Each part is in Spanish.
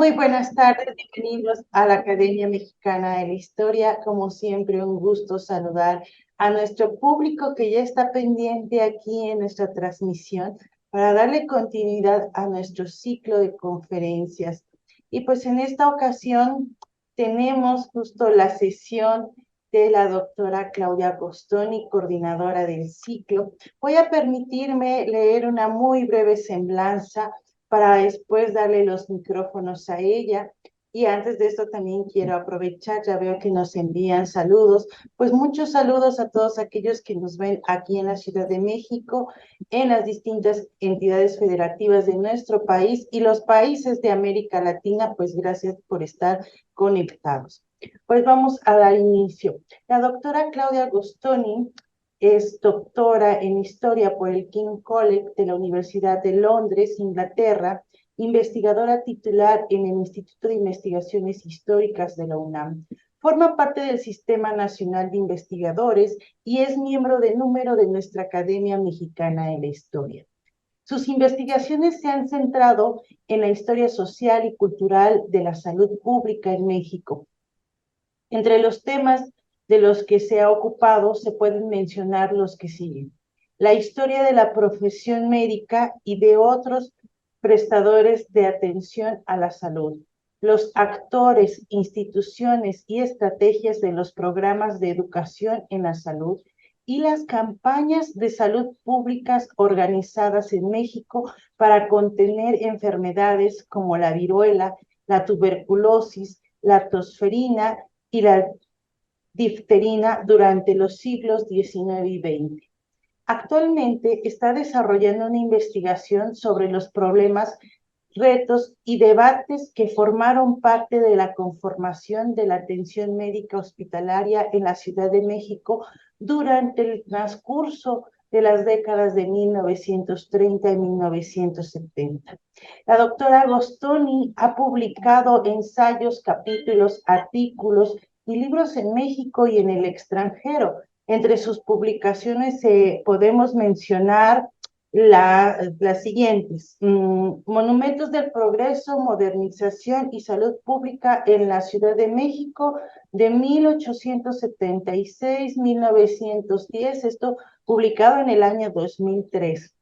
Muy buenas tardes, bienvenidos a la Academia Mexicana de la Historia. Como siempre, un gusto saludar a nuestro público que ya está pendiente aquí en nuestra transmisión para darle continuidad a nuestro ciclo de conferencias. Y pues en esta ocasión tenemos justo la sesión de la doctora Claudia Agostoni, coordinadora del ciclo. Voy a permitirme leer una muy breve semblanza para después darle los micrófonos a ella. Y antes de esto también quiero aprovechar, ya veo que nos envían saludos, pues muchos saludos a todos aquellos que nos ven aquí en la Ciudad de México, en las distintas entidades federativas de nuestro país y los países de América Latina, pues gracias por estar conectados. Pues vamos a dar inicio. La doctora Claudia Agostoni es doctora en Historia por el King College de la Universidad de Londres, Inglaterra, investigadora titular en el Instituto de Investigaciones Históricas de la UNAM. Forma parte del Sistema Nacional de Investigadores y es miembro de número de nuestra Academia Mexicana de la Historia. Sus investigaciones se han centrado en la historia social y cultural de la salud pública en México. Entre los temas de los que se ha ocupado se pueden mencionar los que siguen: la historia de la profesión médica y de otros prestadores de atención a la salud, los actores, instituciones y estrategias de los programas de educación en la salud y las campañas de salud públicas organizadas en México para contener enfermedades como la viruela, la tuberculosis, la tosferina y la difterina durante los siglos XIX y XX. Actualmente está desarrollando una investigación sobre los problemas, retos y debates que formaron parte de la conformación de la atención médica hospitalaria en la Ciudad de México durante el transcurso de las décadas de 1930 y 1970. La doctora Agostoni ha publicado ensayos, capítulos, artículos y libros en México y en el extranjero. Entre sus publicaciones podemos mencionar las siguientes: Monumentos del Progreso, Modernización y Salud Pública en la Ciudad de México de 1876-1910, esto publicado en el año 2003.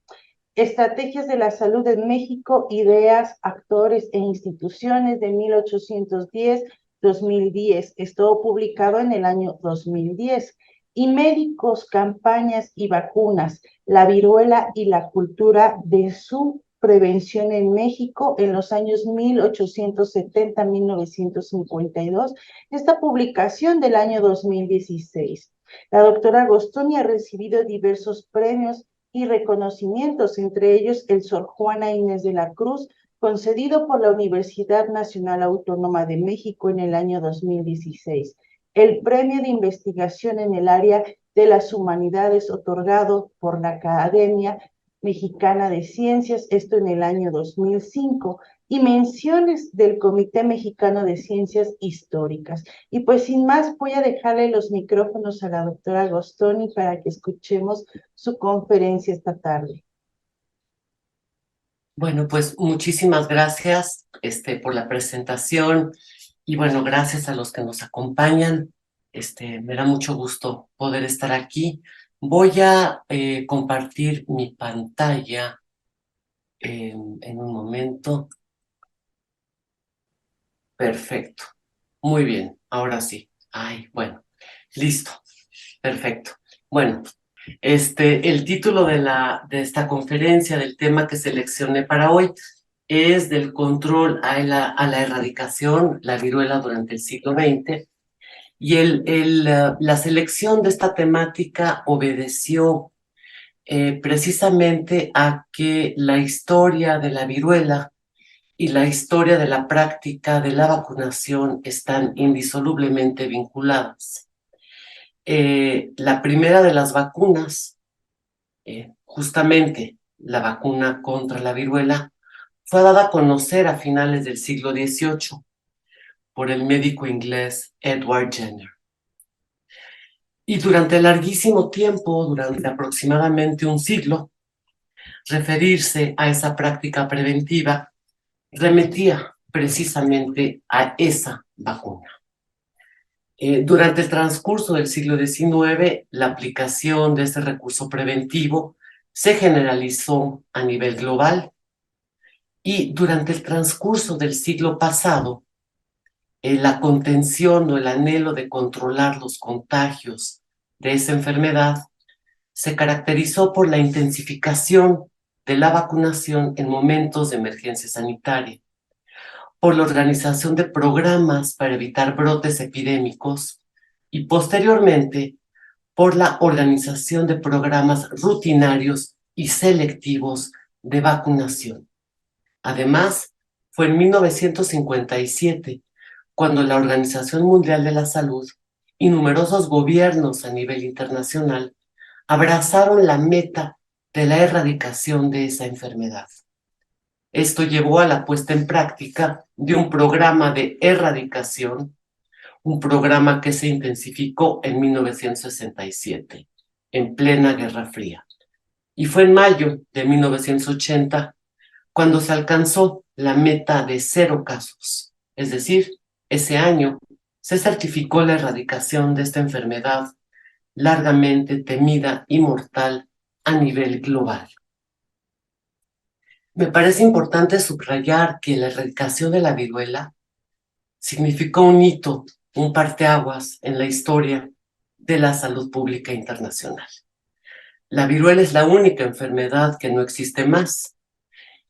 Estrategias de la Salud en México, Ideas, Actores e Instituciones de 1810-2010, esto publicado en el año 2010. Y Médicos, Campañas y Vacunas, la viruela y la cultura de su prevención en México en los años 1870-1952, esta publicación del año 2016. La doctora Agostoni ha recibido diversos premios y reconocimientos, entre ellos el Sor Juana Inés de la Cruz, concedido por la Universidad Nacional Autónoma de México en el año 2016, el Premio de Investigación en el área de las Humanidades otorgado por la Academia Mexicana de Ciencias, esto en el año 2005, y menciones del Comité Mexicano de Ciencias Históricas. Y pues sin más, voy a dejarle los micrófonos a la doctora Agostoni para que escuchemos su conferencia esta tarde. Bueno, pues muchísimas gracias por la presentación y bueno, gracias a los que nos acompañan. Me da mucho gusto poder estar aquí. Voy a compartir mi pantalla en un momento. Perfecto. Muy bien, ahora sí. Ay, bueno, listo. Perfecto. Bueno, el título de esta conferencia, del tema que seleccioné para hoy, es del control a la erradicación, la viruela durante el siglo XX, y la selección de esta temática obedeció precisamente a que la historia de la viruela y la historia de la práctica de la vacunación están indisolublemente vinculadas. La primera de las vacunas, justamente la vacuna contra la viruela, fue dada a conocer a finales del siglo XVIII por el médico inglés Edward Jenner. Y durante larguísimo tiempo, durante aproximadamente un siglo, referirse a esa práctica preventiva remitía precisamente a esa vacuna. Durante el transcurso del siglo XIX, la aplicación de este recurso preventivo se generalizó a nivel global y durante el transcurso del siglo pasado, la contención o el anhelo de controlar los contagios de esa enfermedad se caracterizó por la intensificación de la vacunación en momentos de emergencia sanitaria, por la organización de programas para evitar brotes epidémicos y posteriormente por la organización de programas rutinarios y selectivos de vacunación. Además, fue en 1957 cuando la Organización Mundial de la Salud y numerosos gobiernos a nivel internacional abrazaron la meta de la erradicación de esa enfermedad. Esto llevó a la puesta en práctica de un programa de erradicación, un programa que se intensificó en 1967, en plena Guerra Fría. Y fue en mayo de 1980 cuando se alcanzó la meta de 0 casos. Es decir, ese año se certificó la erradicación de esta enfermedad largamente temida y mortal a nivel global. Me parece importante subrayar que la erradicación de la viruela significó un hito, un parteaguas en la historia de la salud pública internacional. La viruela es la única enfermedad que no existe más,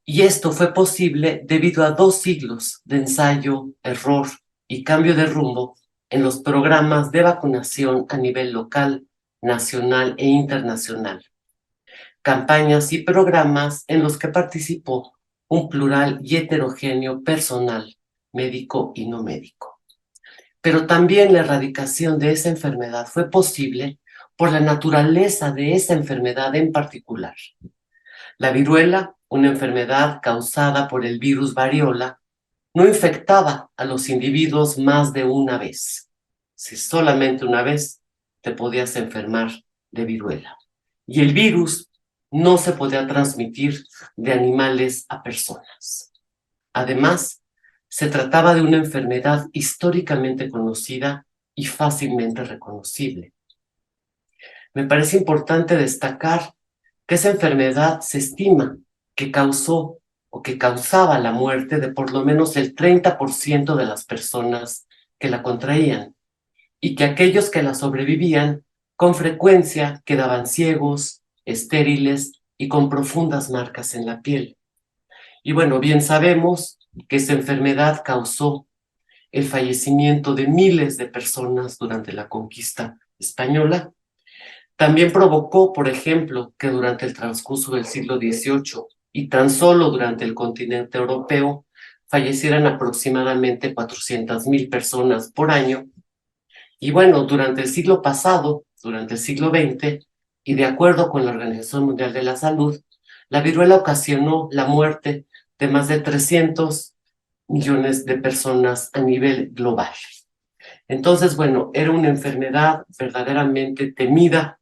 y esto fue posible debido a 2 siglos de ensayo, error y cambio de rumbo en los programas de vacunación a nivel local, nacional e internacional. Campañas y programas en los que participó un plural y heterogéneo personal, médico y no médico. Pero también la erradicación de esa enfermedad fue posible por la naturaleza de esa enfermedad en particular. La viruela, una enfermedad causada por el virus variola, no infectaba a los individuos más de una vez. Si solamente una vez te podías enfermar de viruela. Y el virus no se podía transmitir de animales a personas. Además, se trataba de una enfermedad históricamente conocida y fácilmente reconocible. Me parece importante destacar que esa enfermedad se estima que causó o que causaba la muerte de por lo menos el 30% de las personas que la contraían y que aquellos que la sobrevivían con frecuencia quedaban ciegos, estériles y con profundas marcas en la piel. Y bueno, bien sabemos que esa enfermedad causó el fallecimiento de miles de personas durante la conquista española. También provocó, por ejemplo, que durante el transcurso del siglo XVIII y tan solo durante el continente europeo fallecieran aproximadamente 400,000 personas por año. Y bueno, durante el siglo pasado, durante el siglo XX, y de acuerdo con la Organización Mundial de la Salud, la viruela ocasionó la muerte de más de 300 millones de personas a nivel global. Entonces, bueno, era una enfermedad verdaderamente temida,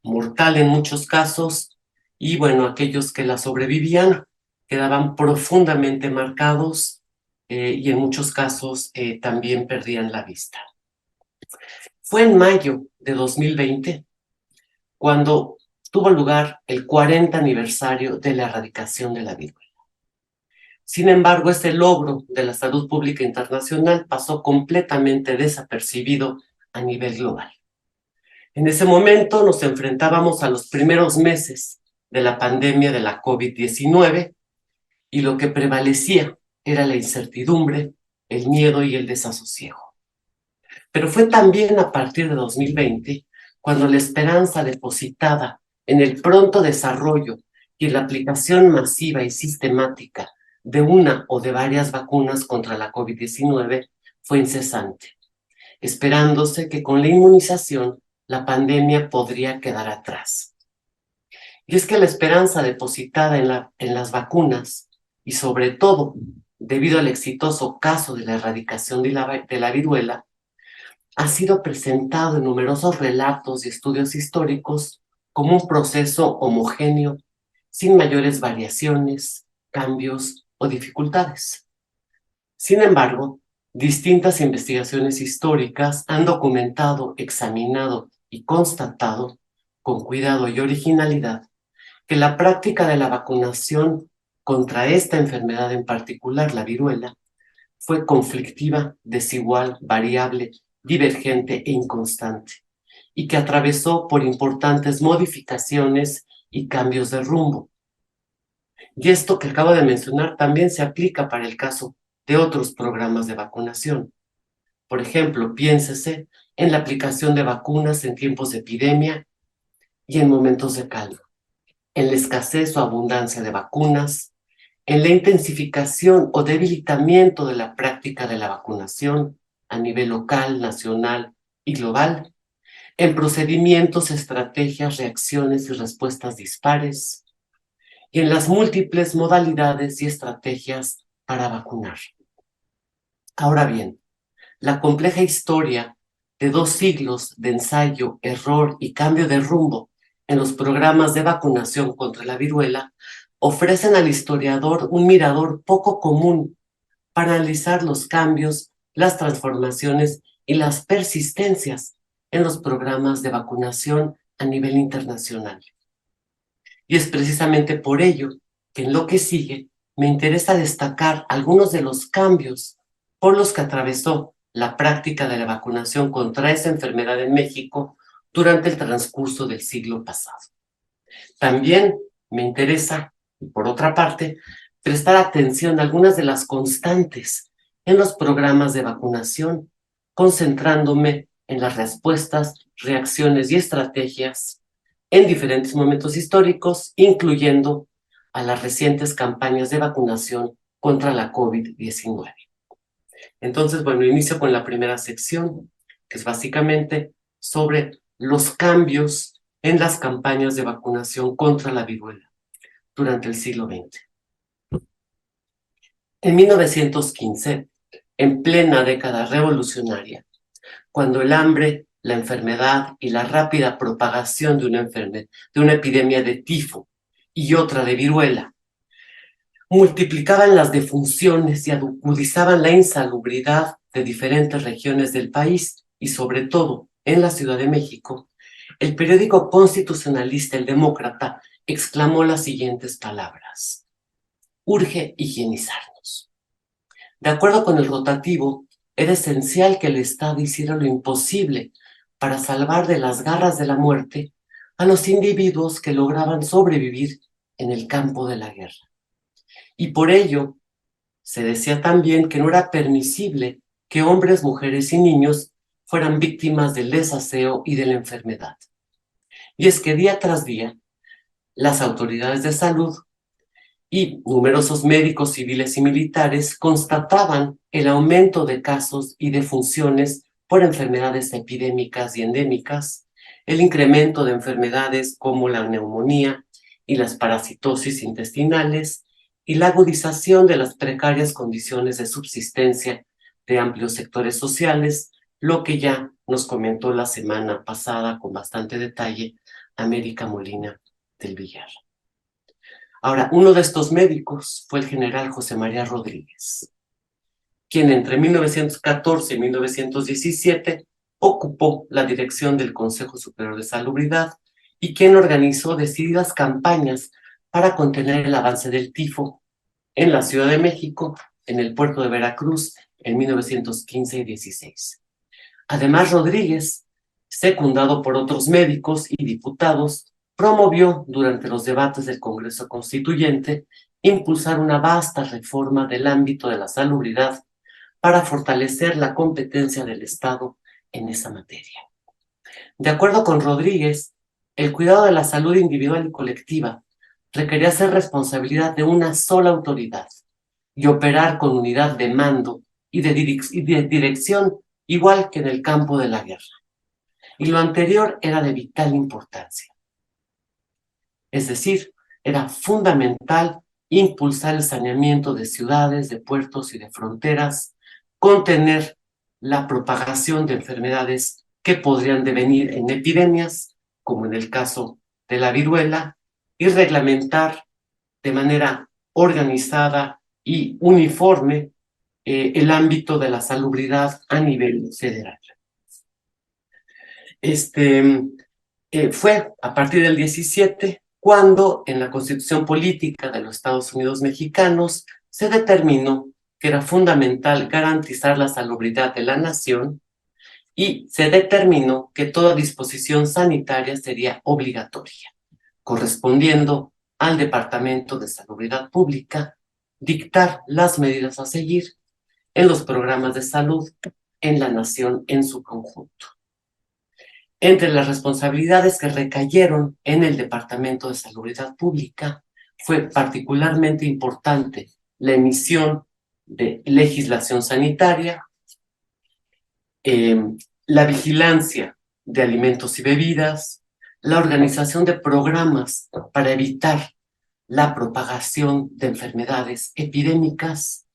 mortal en muchos casos, y bueno, aquellos que la sobrevivían quedaban profundamente marcados y en muchos casos también perdían la vista. Fue en mayo de 2020 cuando tuvo lugar el 40 aniversario de la erradicación de la viruela. Sin embargo, este logro de la salud pública internacional pasó completamente desapercibido a nivel global. En ese momento nos enfrentábamos a los primeros meses de la pandemia de la COVID-19 y lo que prevalecía era la incertidumbre, el miedo y el desasosiego. Pero fue también a partir de 2020 cuando la esperanza depositada en el pronto desarrollo y en la aplicación masiva y sistemática de una o de varias vacunas contra la COVID-19 fue incesante, esperándose que con la inmunización la pandemia podría quedar atrás. Y es que la esperanza depositada en las vacunas, y sobre todo debido al exitoso caso de la erradicación de la viruela, ha sido presentado en numerosos relatos y estudios históricos como un proceso homogéneo, sin mayores variaciones, cambios o dificultades. Sin embargo, distintas investigaciones históricas han documentado, examinado y constatado, con cuidado y originalidad, que la práctica de la vacunación contra esta enfermedad en particular, la viruela, fue conflictiva, desigual, variable, divergente e inconstante, y que atravesó por importantes modificaciones y cambios de rumbo. Y esto que acabo de mencionar también se aplica para el caso de otros programas de vacunación. Por ejemplo, piénsese en la aplicación de vacunas en tiempos de epidemia y en momentos de calma, en la escasez o abundancia de vacunas, en la intensificación o debilitamiento de la práctica de la vacunación a nivel local, nacional y global, en procedimientos, estrategias, reacciones y respuestas dispares, y en las múltiples modalidades y estrategias para vacunar. Ahora bien, la compleja historia de 2 siglos de ensayo, error y cambio de rumbo en los programas de vacunación contra la viruela ofrecen al historiador un mirador poco común para analizar los cambios, las transformaciones y las persistencias en los programas de vacunación a nivel internacional. Y es precisamente por ello que en lo que sigue me interesa destacar algunos de los cambios por los que atravesó la práctica de la vacunación contra esa enfermedad en México durante el transcurso del siglo pasado. También me interesa, por otra parte, prestar atención a algunas de las constantes en los programas de vacunación, concentrándome en las respuestas, reacciones y estrategias en diferentes momentos históricos, incluyendo a las recientes campañas de vacunación contra la COVID-19. Entonces, bueno, inicio con la primera sección, que es básicamente sobre los cambios en las campañas de vacunación contra la viruela durante el siglo XX. En 1915, en plena década revolucionaria, cuando el hambre, la enfermedad y la rápida propagación de una epidemia de tifo y otra de viruela multiplicaban las defunciones y agudizaban la insalubridad de diferentes regiones del país y sobre todo en la Ciudad de México, el periódico constitucionalista El Demócrata exclamó las siguientes palabras: urge higienizarnos. De acuerdo con el rotativo, era esencial que el Estado hiciera lo imposible para salvar de las garras de la muerte a los individuos que lograban sobrevivir en el campo de la guerra. Y por ello, se decía también que no era permisible que hombres, mujeres y niños fueran víctimas del desaseo y de la enfermedad. Y es que día tras día, las autoridades de salud y numerosos médicos civiles y militares constataban el aumento de casos y defunciones por enfermedades epidémicas y endémicas, el incremento de enfermedades como la neumonía y las parasitosis intestinales, y la agudización de las precarias condiciones de subsistencia de amplios sectores sociales, lo que ya nos comentó la semana pasada con bastante detalle América Molina del Villar. Ahora, uno de estos médicos fue el general José María Rodríguez, quien entre 1914 y 1917 ocupó la dirección del Consejo Superior de Salubridad y quien organizó decididas campañas para contener el avance del tifo en la Ciudad de México, en el puerto de Veracruz, en 1915 y 16. Además, Rodríguez, secundado por otros médicos y diputados, promovió durante los debates del Congreso Constituyente impulsar una vasta reforma del ámbito de la salubridad para fortalecer la competencia del Estado en esa materia. De acuerdo con Rodríguez, el cuidado de la salud individual y colectiva requería ser responsabilidad de una sola autoridad y operar con unidad de mando y de dirección, igual que en el campo de la guerra. Y lo anterior era de vital importancia. Es decir, era fundamental impulsar el saneamiento de ciudades, de puertos y de fronteras, contener la propagación de enfermedades que podrían devenir en epidemias, como en el caso de la viruela, y reglamentar de manera organizada y uniforme el ámbito de la salubridad a nivel federal. Fue a partir del 17 cuando en la Constitución Política de los Estados Unidos Mexicanos se determinó que era fundamental garantizar la salubridad de la nación y se determinó que toda disposición sanitaria sería obligatoria, correspondiendo al Departamento de Salubridad Pública dictar las medidas a seguir en los programas de salud en la nación en su conjunto. Entre las responsabilidades que recayeron en el Departamento de Salubridad Pública fue particularmente importante la emisión de legislación sanitaria, la vigilancia de alimentos y bebidas, la organización de programas para evitar la propagación de enfermedades epidémicas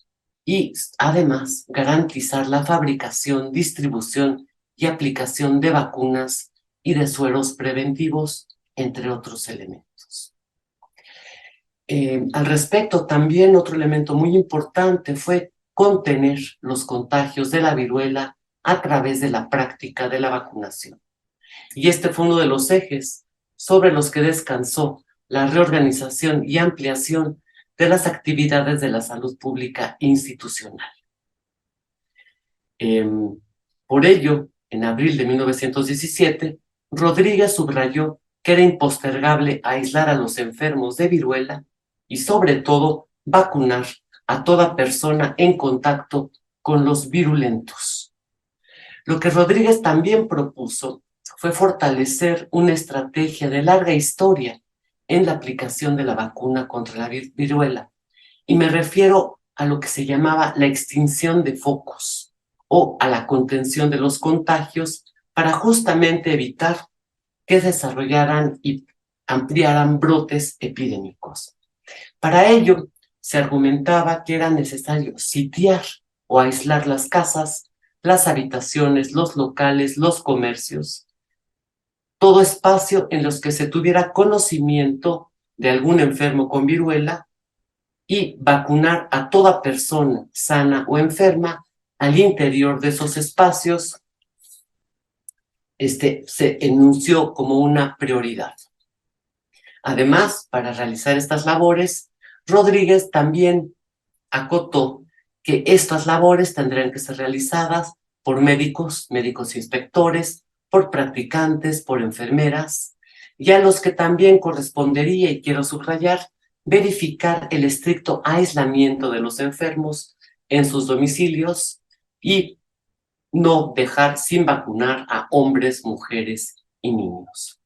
y además garantizar la fabricación, distribución y aplicación de vacunas y de sueros preventivos, entre otros elementos. Al respecto, también otro elemento muy importante fue contener los contagios de la viruela a través de la práctica de la vacunación. Y este fue uno de los ejes sobre los que descansó la reorganización y ampliación de las actividades de la salud pública institucional. Por ello, en abril de 1917, Rodríguez subrayó que era impostergable aislar a los enfermos de viruela y, sobre todo, vacunar a toda persona en contacto con los virulentos. Lo que Rodríguez también propuso fue fortalecer una estrategia de larga historia en la aplicación de la vacuna contra la viruela, y me refiero a lo que se llamaba la extinción de focos o a la contención de los contagios para justamente evitar que desarrollaran y ampliaran brotes epidémicos. Para ello, se argumentaba que era necesario sitiar o aislar las casas, las habitaciones, los locales, los comercios, todo espacio en los que se tuviera conocimiento de algún enfermo con viruela y vacunar a toda persona sana o enferma al interior de esos espacios. Se enunció como una prioridad. Además, para realizar estas labores, Rodríguez también acotó que estas labores tendrían que ser realizadas por médicos inspectores, por practicantes, por enfermeras, y a los que también correspondería, y quiero subrayar, verificar el estricto aislamiento de los enfermos en sus domicilios y no dejar sin vacunar a hombres, mujeres y niños.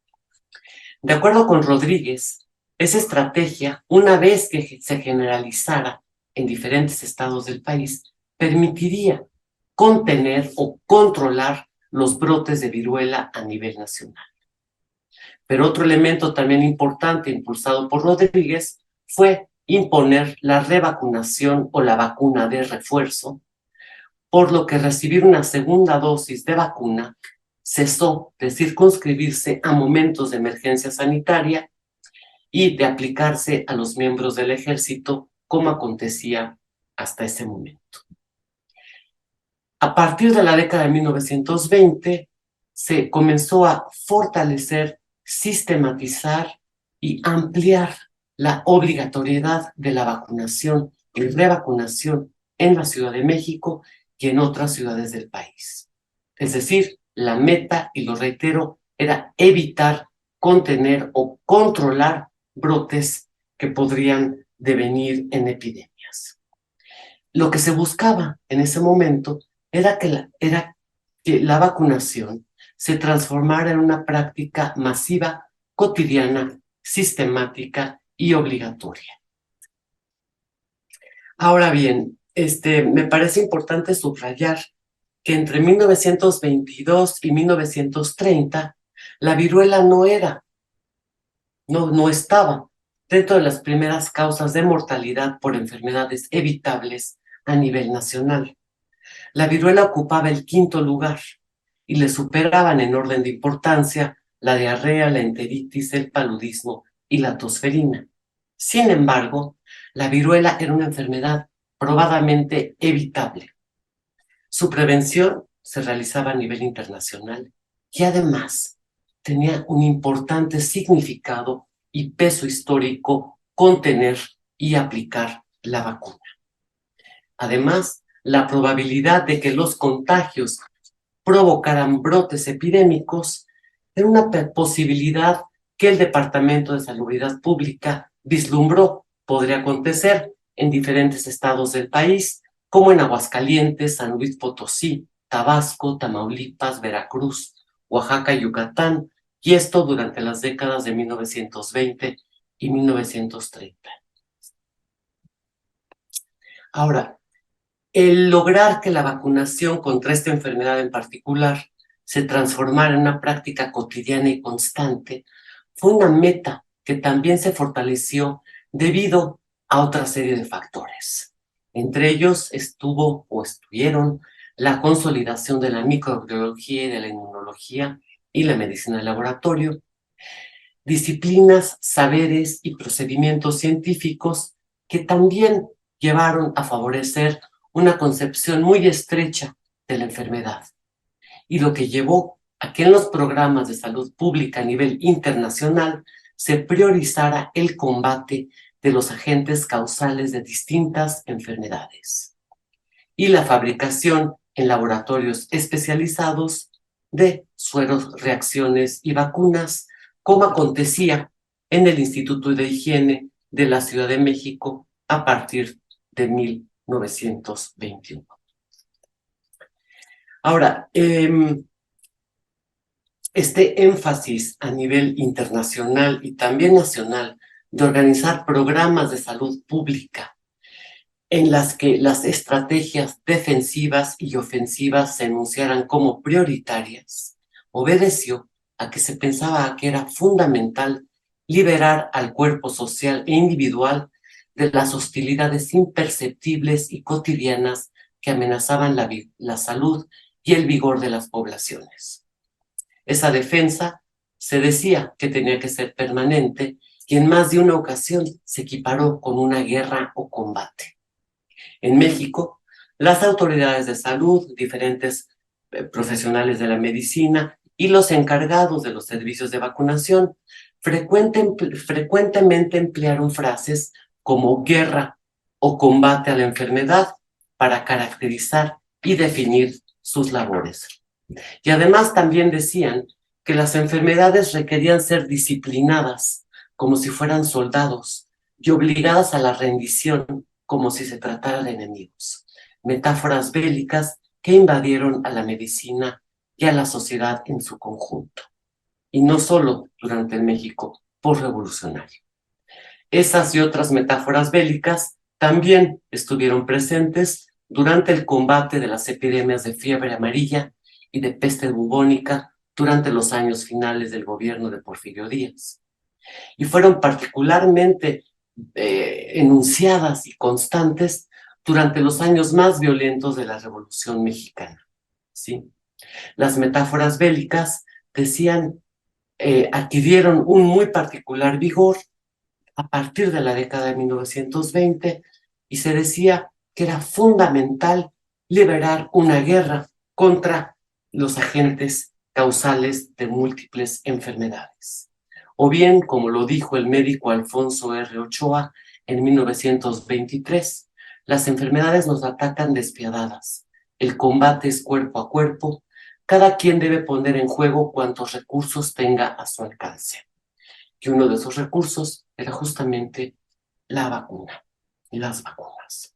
De acuerdo con Rodríguez, esa estrategia, una vez que se generalizara en diferentes estados del país, permitiría contener o controlar los brotes de viruela a nivel nacional. Pero otro elemento también importante impulsado por Rodríguez fue imponer la revacunación o la vacuna de refuerzo, por lo que recibir una segunda dosis de vacuna cesó de circunscribirse a momentos de emergencia sanitaria y de aplicarse a los miembros del ejército como acontecía hasta ese momento. A partir de la década de 1920 se comenzó a fortalecer, sistematizar y ampliar la obligatoriedad de la vacunación y revacunación en la Ciudad de México y en otras ciudades del país. Es decir, la meta, y lo reitero, era evitar, contener o controlar brotes que podrían devenir en epidemias. Lo que se buscaba en ese momento era que la vacunación se transformara en una práctica masiva, cotidiana, sistemática y obligatoria. Ahora bien, me parece importante subrayar que entre 1922 y 1930 la viruela no estaba dentro de las primeras causas de mortalidad por enfermedades evitables a nivel nacional. La viruela ocupaba el 5º lugar y le superaban en orden de importancia la diarrea, la enteritis, el paludismo y la tosferina. Sin embargo, la viruela era una enfermedad probadamente evitable. Su prevención se realizaba a nivel internacional y además tenía un importante significado y peso histórico contener y aplicar la vacuna. Además, la probabilidad de que los contagios provocaran brotes epidémicos era una posibilidad que el Departamento de Salubridad Pública vislumbró podría acontecer en diferentes estados del país, como en Aguascalientes, San Luis Potosí, Tabasco, Tamaulipas, Veracruz, Oaxaca y Yucatán, y esto durante las décadas de 1920 y 1930. Ahora, el lograr que la vacunación contra esta enfermedad en particular se transformara en una práctica cotidiana y constante fue una meta que también se fortaleció debido a otra serie de factores. Entre ellos estuvieron la consolidación de la microbiología y de la inmunología y la medicina de laboratorio, disciplinas, saberes y procedimientos científicos que también llevaron a favorecer una concepción muy estrecha de la enfermedad, y lo que llevó a que en los programas de salud pública a nivel internacional se priorizara el combate de los agentes causales de distintas enfermedades y la fabricación en laboratorios especializados de sueros, reacciones y vacunas, como acontecía en el Instituto de Higiene de la Ciudad de México a partir de 1921. Ahora, este énfasis a nivel internacional y también nacional de organizar programas de salud pública en las que las estrategias defensivas y ofensivas se enunciaran como prioritarias, obedeció a que se pensaba que era fundamental liberar al cuerpo social e individual de las hostilidades imperceptibles y cotidianas que amenazaban la salud y el vigor de las poblaciones. Esa defensa se decía que tenía que ser permanente y en más de una ocasión se equiparó con una guerra o combate. En México, las autoridades de salud, diferentes profesionales de la medicina y los encargados de los servicios de vacunación frecuentemente emplearon frases como guerra o combate a la enfermedad para caracterizar y definir sus labores. Y además también decían que las enfermedades requerían ser disciplinadas como si fueran soldados y obligadas a la rendición como si se tratara de enemigos. Metáforas bélicas que invadieron a la medicina y a la sociedad en su conjunto. Y no solo durante el México postrevolucionario. Esas y otras metáforas bélicas también estuvieron presentes durante el combate de las epidemias de fiebre amarilla y de peste bubónica durante los años finales del gobierno de Porfirio Díaz. Y fueron particularmente enunciadas y constantes durante los años más violentos de la Revolución Mexicana. ¿Sí? Las metáforas bélicas adquirieron un muy particular vigor a partir de la década de 1920 y se decía que era fundamental liberar una guerra contra los agentes causales de múltiples enfermedades. O bien, como lo dijo el médico Alfonso R. Ochoa en 1923, las enfermedades nos atacan despiadadas. El combate es cuerpo a cuerpo. Cada quien debe poner en juego cuantos recursos tenga a su alcance. Y uno de esos recursos era justamente la vacuna y las vacunas.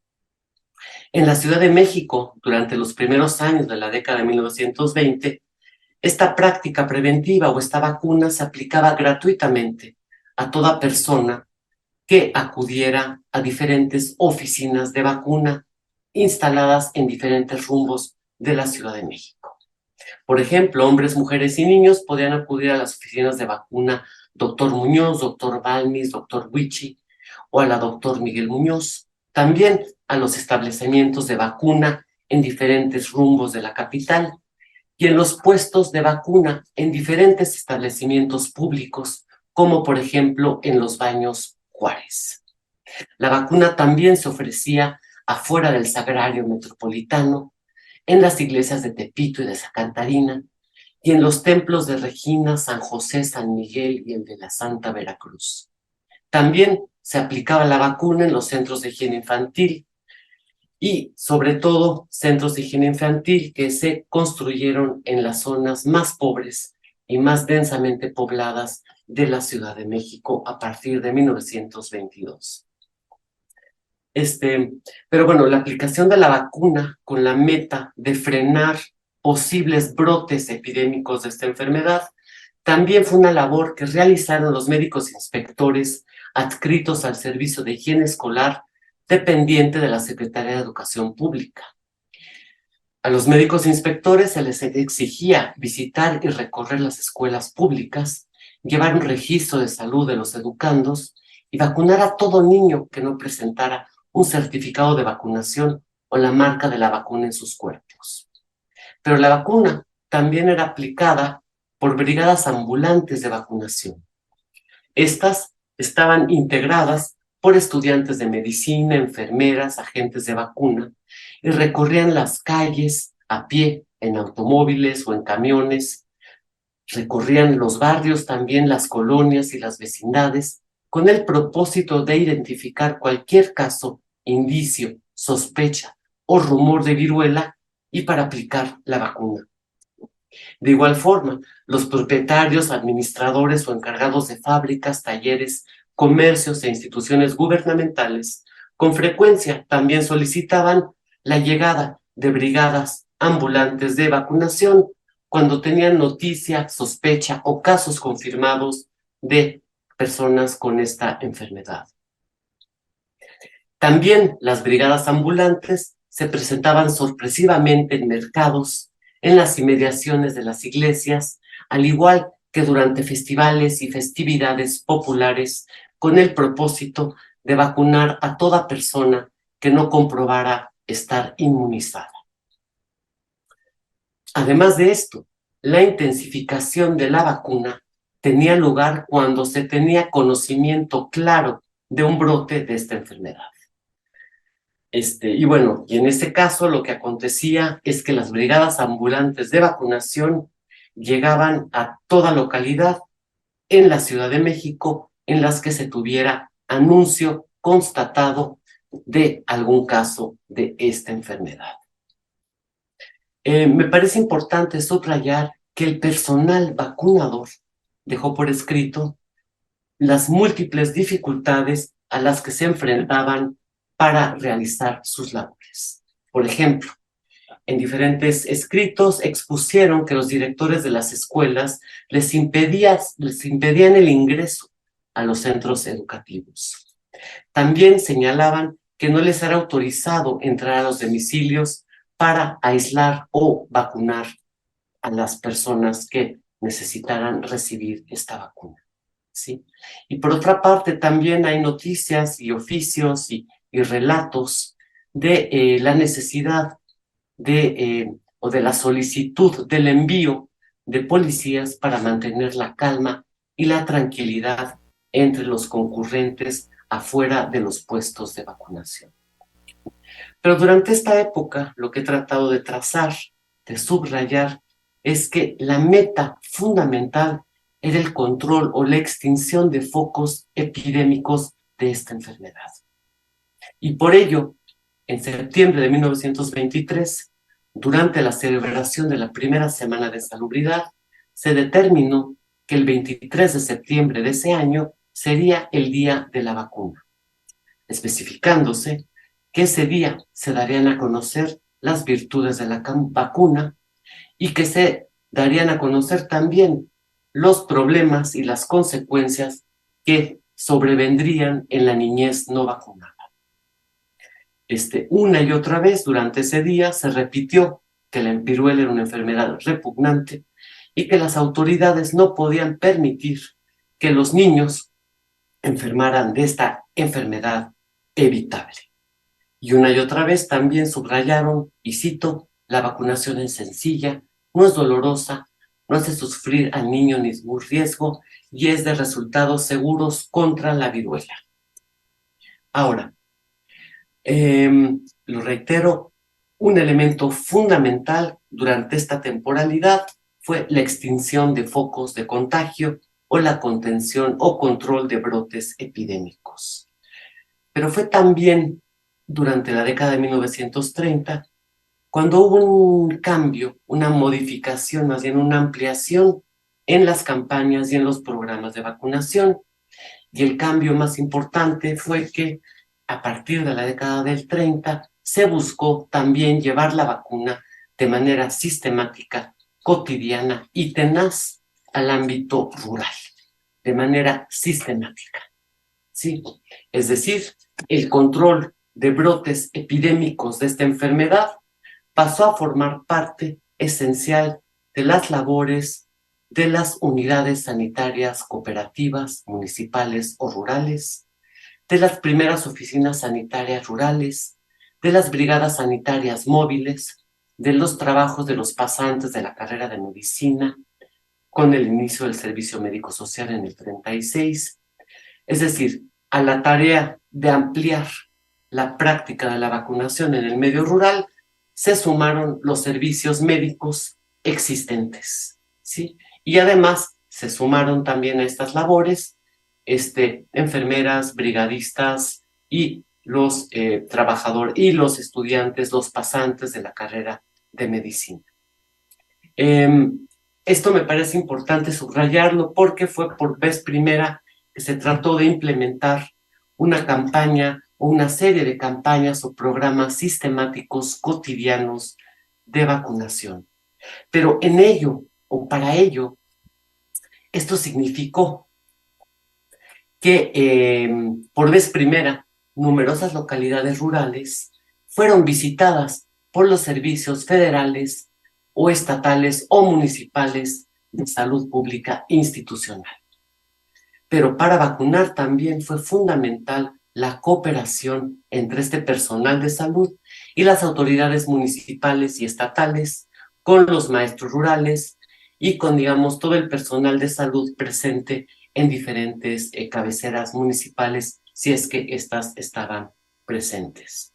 En la Ciudad de México, durante los primeros años de la década de 1920, esta práctica preventiva o esta vacuna se aplicaba gratuitamente a toda persona que acudiera a diferentes oficinas de vacuna instaladas en diferentes rumbos de la Ciudad de México. Por ejemplo, hombres, mujeres y niños podían acudir a las oficinas de vacuna Dr. Muñoz, Dr. Balmis, Dr. Huichi o a la Dr. Miguel Muñoz. También a los establecimientos de vacuna en diferentes rumbos de la capital y en los puestos de vacuna en diferentes establecimientos públicos, como por ejemplo en los baños Juárez. La vacuna también se ofrecía afuera del Sagrario Metropolitano, en las iglesias de Tepito y de Zacantarina, y en los templos de Regina, San José, San Miguel y el de la Santa Veracruz. También se aplicaba la vacuna en los centros de higiene infantil y, sobre todo, centros de higiene infantil que se construyeron en las zonas más pobres y más densamente pobladas de la Ciudad de México a partir de 1922. Pero bueno, la aplicación de la vacuna con la meta de frenar posibles brotes epidémicos de esta enfermedad también fue una labor que realizaron los médicos inspectores adscritos al Servicio de Higiene Escolar dependiente de la Secretaría de Educación Pública. A los médicos inspectores se les exigía visitar y recorrer las escuelas públicas, llevar un registro de salud de los educandos y vacunar a todo niño que no presentara un certificado de vacunación o la marca de la vacuna en sus cuerpos. Pero la vacuna también era aplicada por brigadas ambulantes de vacunación. Estas estaban integradas por estudiantes de medicina, enfermeras, agentes de vacuna, y recorrían las calles a pie, en automóviles o en camiones. Recorrían los barrios, también las colonias y las vecindades, con el propósito de identificar cualquier caso, indicio, sospecha o rumor de viruela y para aplicar la vacuna. De igual forma, los propietarios, administradores o encargados de fábricas, talleres, comercios e instituciones gubernamentales con frecuencia también solicitaban la llegada de brigadas ambulantes de vacunación cuando tenían noticia, sospecha o casos confirmados de personas con esta enfermedad. También las brigadas ambulantes se presentaban sorpresivamente en mercados, en las inmediaciones de las iglesias, al igual que durante festivales y festividades populares, con el propósito de vacunar a toda persona que no comprobara estar inmunizada. Además de esto, la intensificación de la vacuna tenía lugar cuando se tenía conocimiento claro de un brote de esta enfermedad. Y bueno, y en este caso lo que acontecía es que las brigadas ambulantes de vacunación llegaban a toda localidad en la Ciudad de México en las que se tuviera anuncio constatado de algún caso de esta enfermedad. Me parece importante subrayar que el personal vacunador dejó por escrito las múltiples dificultades a las que se enfrentaban para realizar sus labores. Por ejemplo, en diferentes escritos expusieron que los directores de las escuelas les impedían el ingreso a los centros educativos. También señalaban que no les era autorizado entrar a los domicilios para aislar o vacunar a las personas que necesitaran recibir esta vacuna, ¿sí? Y por otra parte, también hay noticias y oficios y relatos de la necesidad o de la solicitud del envío de policías para mantener la calma y la tranquilidad entre los concurrentes afuera de los puestos de vacunación. Pero durante esta época, lo que he tratado de trazar, de subrayar, es que la meta fundamental era el control o la extinción de focos epidémicos de esta enfermedad. Y por ello, en septiembre de 1923, durante la celebración de la primera semana de salubridad, se determinó que el 23 de septiembre de ese año sería el día de la vacuna, especificándose que ese día se darían a conocer las virtudes de la vacuna y que se darían a conocer también los problemas y las consecuencias que sobrevendrían en la niñez no vacunada. Una y otra vez durante ese día se repitió que la viruela era una enfermedad repugnante y que las autoridades no podían permitir que los niños enfermaran de esta enfermedad evitable. Y una y otra vez también subrayaron, y cito, la vacunación es sencilla, no es dolorosa, no hace sufrir al niño ningún riesgo y es de resultados seguros contra la viruela. Ahora, Lo reitero, un elemento fundamental durante esta temporalidad fue la extinción de focos de contagio o la contención o control de brotes epidémicos. Pero fue también durante la década de 1930 cuando hubo un cambio, una modificación, más bien una ampliación en las campañas y en los programas de vacunación. Y el cambio más importante fue que a partir de la década del 30 se buscó también llevar la vacuna de manera sistemática, cotidiana y tenaz al ámbito rural, de manera sistemática. ¿Sí? Es decir, el control de brotes epidémicos de esta enfermedad pasó a formar parte esencial de las labores de las unidades sanitarias cooperativas, municipales o rurales, de las primeras oficinas sanitarias rurales, de las brigadas sanitarias móviles, de los trabajos de los pasantes de la carrera de medicina, con el inicio del servicio médico social en el 36, es decir, a la tarea de ampliar la práctica de la vacunación en el medio rural, se sumaron los servicios médicos existentes, ¿sí? Y además se sumaron también a estas labores enfermeras, brigadistas y los trabajadores y los estudiantes, los pasantes de la carrera de medicina. Esto me parece importante subrayarlo porque fue por vez primera que se trató de implementar una campaña o una serie de campañas o programas sistemáticos cotidianos de vacunación. Pero en ello, o para ello, esto significó que por vez primera numerosas localidades rurales fueron visitadas por los servicios federales o estatales o municipales de salud pública institucional. Pero para vacunar también fue fundamental la cooperación entre este personal de salud y las autoridades municipales y estatales, con los maestros rurales y con, digamos, todo el personal de salud presente en diferentes cabeceras municipales, si es que éstas estaban presentes.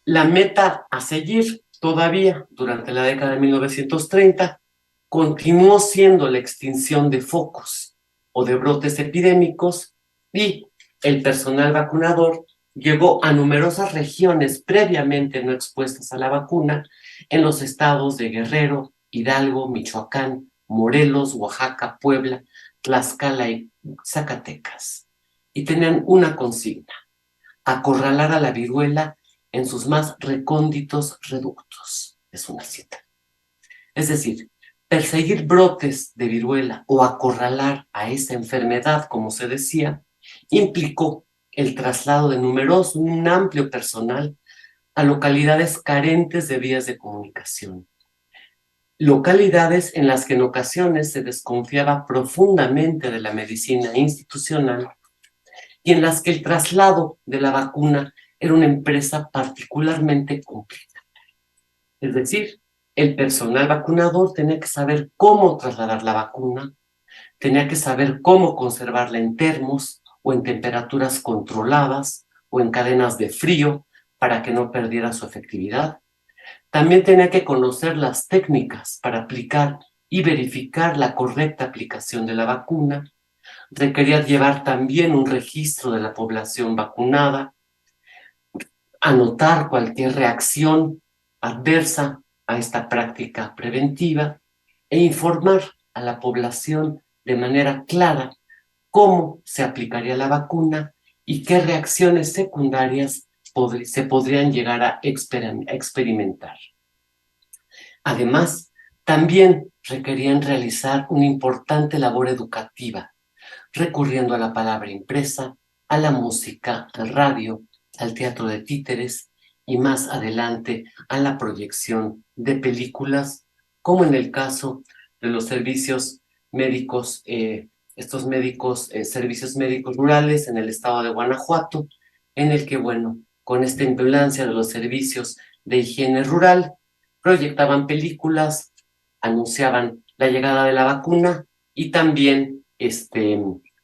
La meta a seguir todavía durante la década de 1930 continuó siendo la extinción de focos o de brotes epidémicos y el personal vacunador llegó a numerosas regiones previamente no expuestas a la vacuna en los estados de Guerrero, Hidalgo, Michoacán, Morelos, Oaxaca, Puebla, Tlaxcala y Zacatecas. Y tenían una consigna: acorralar a la viruela en sus más recónditos reductos. Es una cita. Es decir, perseguir brotes de viruela o acorralar a esa enfermedad, como se decía, implicó el traslado de un amplio personal a localidades carentes de vías de comunicación. Localidades en las que en ocasiones se desconfiaba profundamente de la medicina institucional y en las que el traslado de la vacuna era una empresa particularmente complicada. Es decir, el personal vacunador tenía que saber cómo trasladar la vacuna, tenía que saber cómo conservarla en termos o en temperaturas controladas o en cadenas de frío para que no perdiera su efectividad. También tenía que conocer las técnicas para aplicar y verificar la correcta aplicación de la vacuna. Requería llevar también un registro de la población vacunada, anotar cualquier reacción adversa a esta práctica preventiva e informar a la población de manera clara cómo se aplicaría la vacuna y qué reacciones secundarias se podrían llegar a experimentar. Además, también requerían realizar una importante labor educativa, recurriendo a la palabra impresa, a la música, al radio, al teatro de títeres y más adelante a la proyección de películas, como en el caso de los servicios médicos, servicios médicos rurales en el estado de Guanajuato, en el que, bueno, con esta implantación de los servicios de higiene rural, proyectaban películas, anunciaban la llegada de la vacuna y también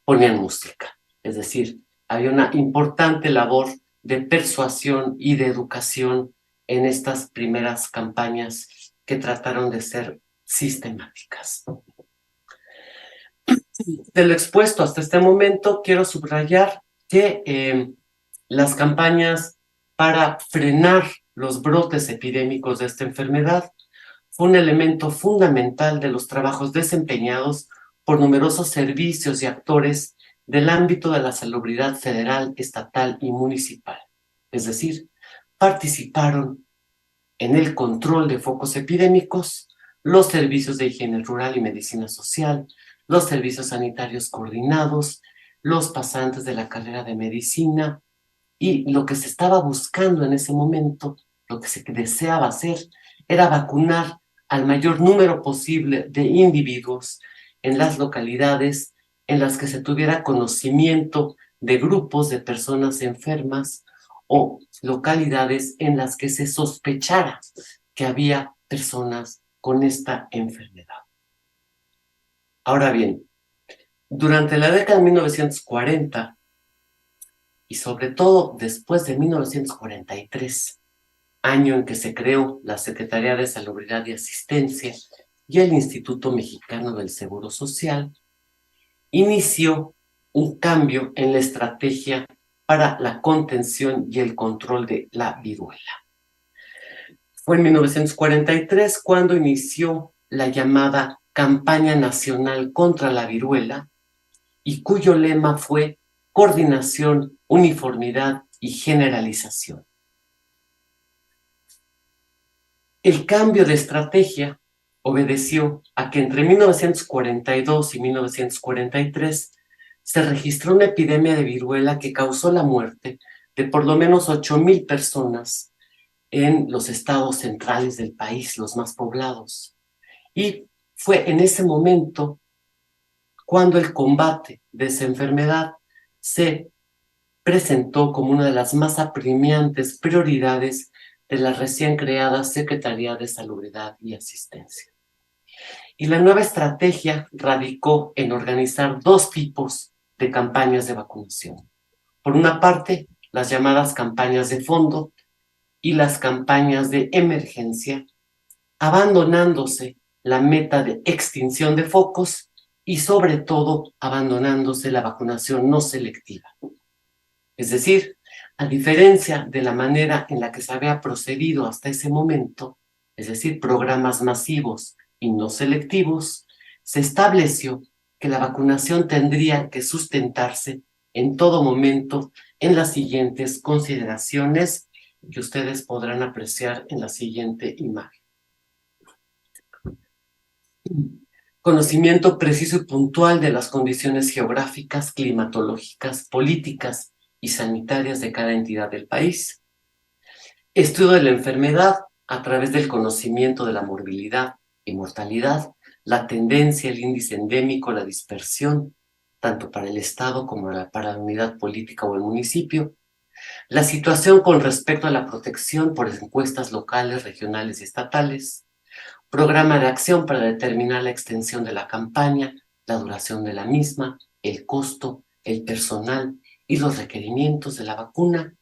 ponían música. Es decir, había una importante labor de persuasión y de educación en estas primeras campañas que trataron de ser sistemáticas. De lo expuesto hasta este momento, quiero subrayar que las campañas para frenar los brotes epidémicos de esta enfermedad fue un elemento fundamental de los trabajos desempeñados por numerosos servicios y actores del ámbito de la salubridad federal, estatal y municipal. Es decir, participaron en el control de focos epidémicos los servicios de higiene rural y medicina social, los servicios sanitarios coordinados, los pasantes de la carrera de medicina, y lo que se estaba buscando en ese momento, lo que se deseaba hacer, era vacunar al mayor número posible de individuos en las localidades en las que se tuviera conocimiento de grupos de personas enfermas o localidades en las que se sospechara que había personas con esta enfermedad. Ahora bien, durante la década de 1940, y sobre todo después de 1943, año en que se creó la Secretaría de Salubridad y Asistencia y el Instituto Mexicano del Seguro Social, inició un cambio en la estrategia para la contención y el control de la viruela. Fue en 1943 cuando inició la llamada Campaña Nacional contra la Viruela, y cuyo lema fue coordinación, uniformidad y generalización. El cambio de estrategia obedeció a que entre 1942 y 1943 se registró una epidemia de viruela que causó la muerte de por lo menos 8,000 personas en los estados centrales del país, los más poblados. Y fue en ese momento cuando el combate de esa enfermedad se presentó como una de las más apremiantes prioridades de la recién creada Secretaría de Salubridad y Asistencia. Y la nueva estrategia radicó en organizar dos tipos de campañas de vacunación. Por una parte, las llamadas campañas de fondo y las campañas de emergencia, abandonándose la meta de extinción de focos y sobre todo abandonándose la vacunación no selectiva. Es decir, a diferencia de la manera en la que se había procedido hasta ese momento, es decir, programas masivos y no selectivos, se estableció que la vacunación tendría que sustentarse en todo momento en las siguientes consideraciones que ustedes podrán apreciar en la siguiente imagen. Conocimiento preciso y puntual de las condiciones geográficas, climatológicas, políticas y sanitarias de cada entidad del país. Estudio de la enfermedad a través del conocimiento de la morbilidad y mortalidad, la tendencia, el índice endémico, la dispersión, tanto para el Estado como para la unidad política o el municipio. La situación con respecto a la protección por encuestas locales, regionales y estatales. Programa de acción para determinar la extensión de la campaña, la duración de la misma, el costo, el personal y los requerimientos de la vacuna.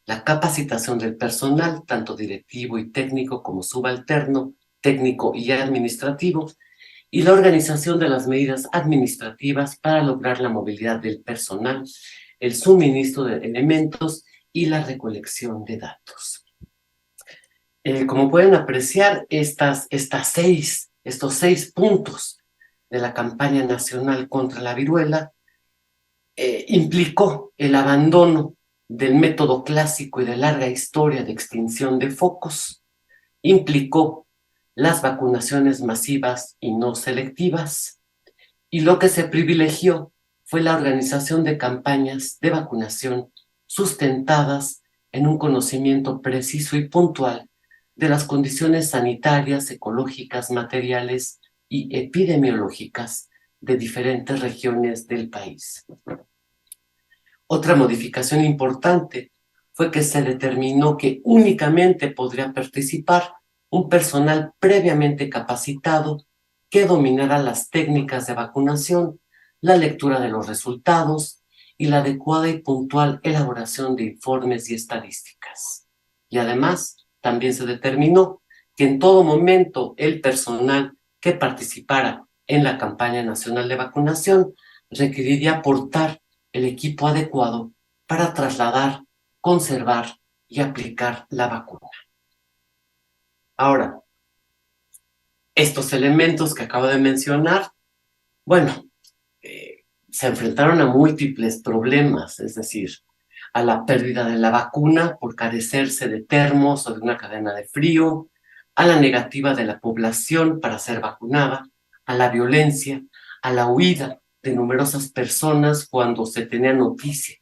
La capacitación del personal, tanto directivo y técnico como subalterno, técnico y administrativo, y la organización de las medidas administrativas para lograr la movilidad del personal, el suministro de elementos y la recolección de datos. Como pueden apreciar, estos 6 puntos de la campaña nacional contra la viruela implicó el abandono del método clásico y de larga historia de extinción de focos, implicó las vacunaciones masivas y no selectivas, y lo que se privilegió fue la organización de campañas de vacunación sustentadas en un conocimiento preciso y puntual de las condiciones sanitarias, ecológicas, materiales y epidemiológicas de diferentes regiones del país. Otra modificación importante fue que se determinó que únicamente podría participar un personal previamente capacitado que dominara las técnicas de vacunación, la lectura de los resultados y la adecuada y puntual elaboración de informes y estadísticas. Y además, también se determinó que en todo momento el personal que participara en la campaña nacional de vacunación requeriría aportar el equipo adecuado para trasladar, conservar y aplicar la vacuna. Ahora, estos elementos que acabo de mencionar, bueno, se enfrentaron a múltiples problemas, es decir, a la pérdida de la vacuna por carecerse de termos o de una cadena de frío, a la negativa de la población para ser vacunada, a la violencia, a la huida de numerosas personas cuando se tenía noticia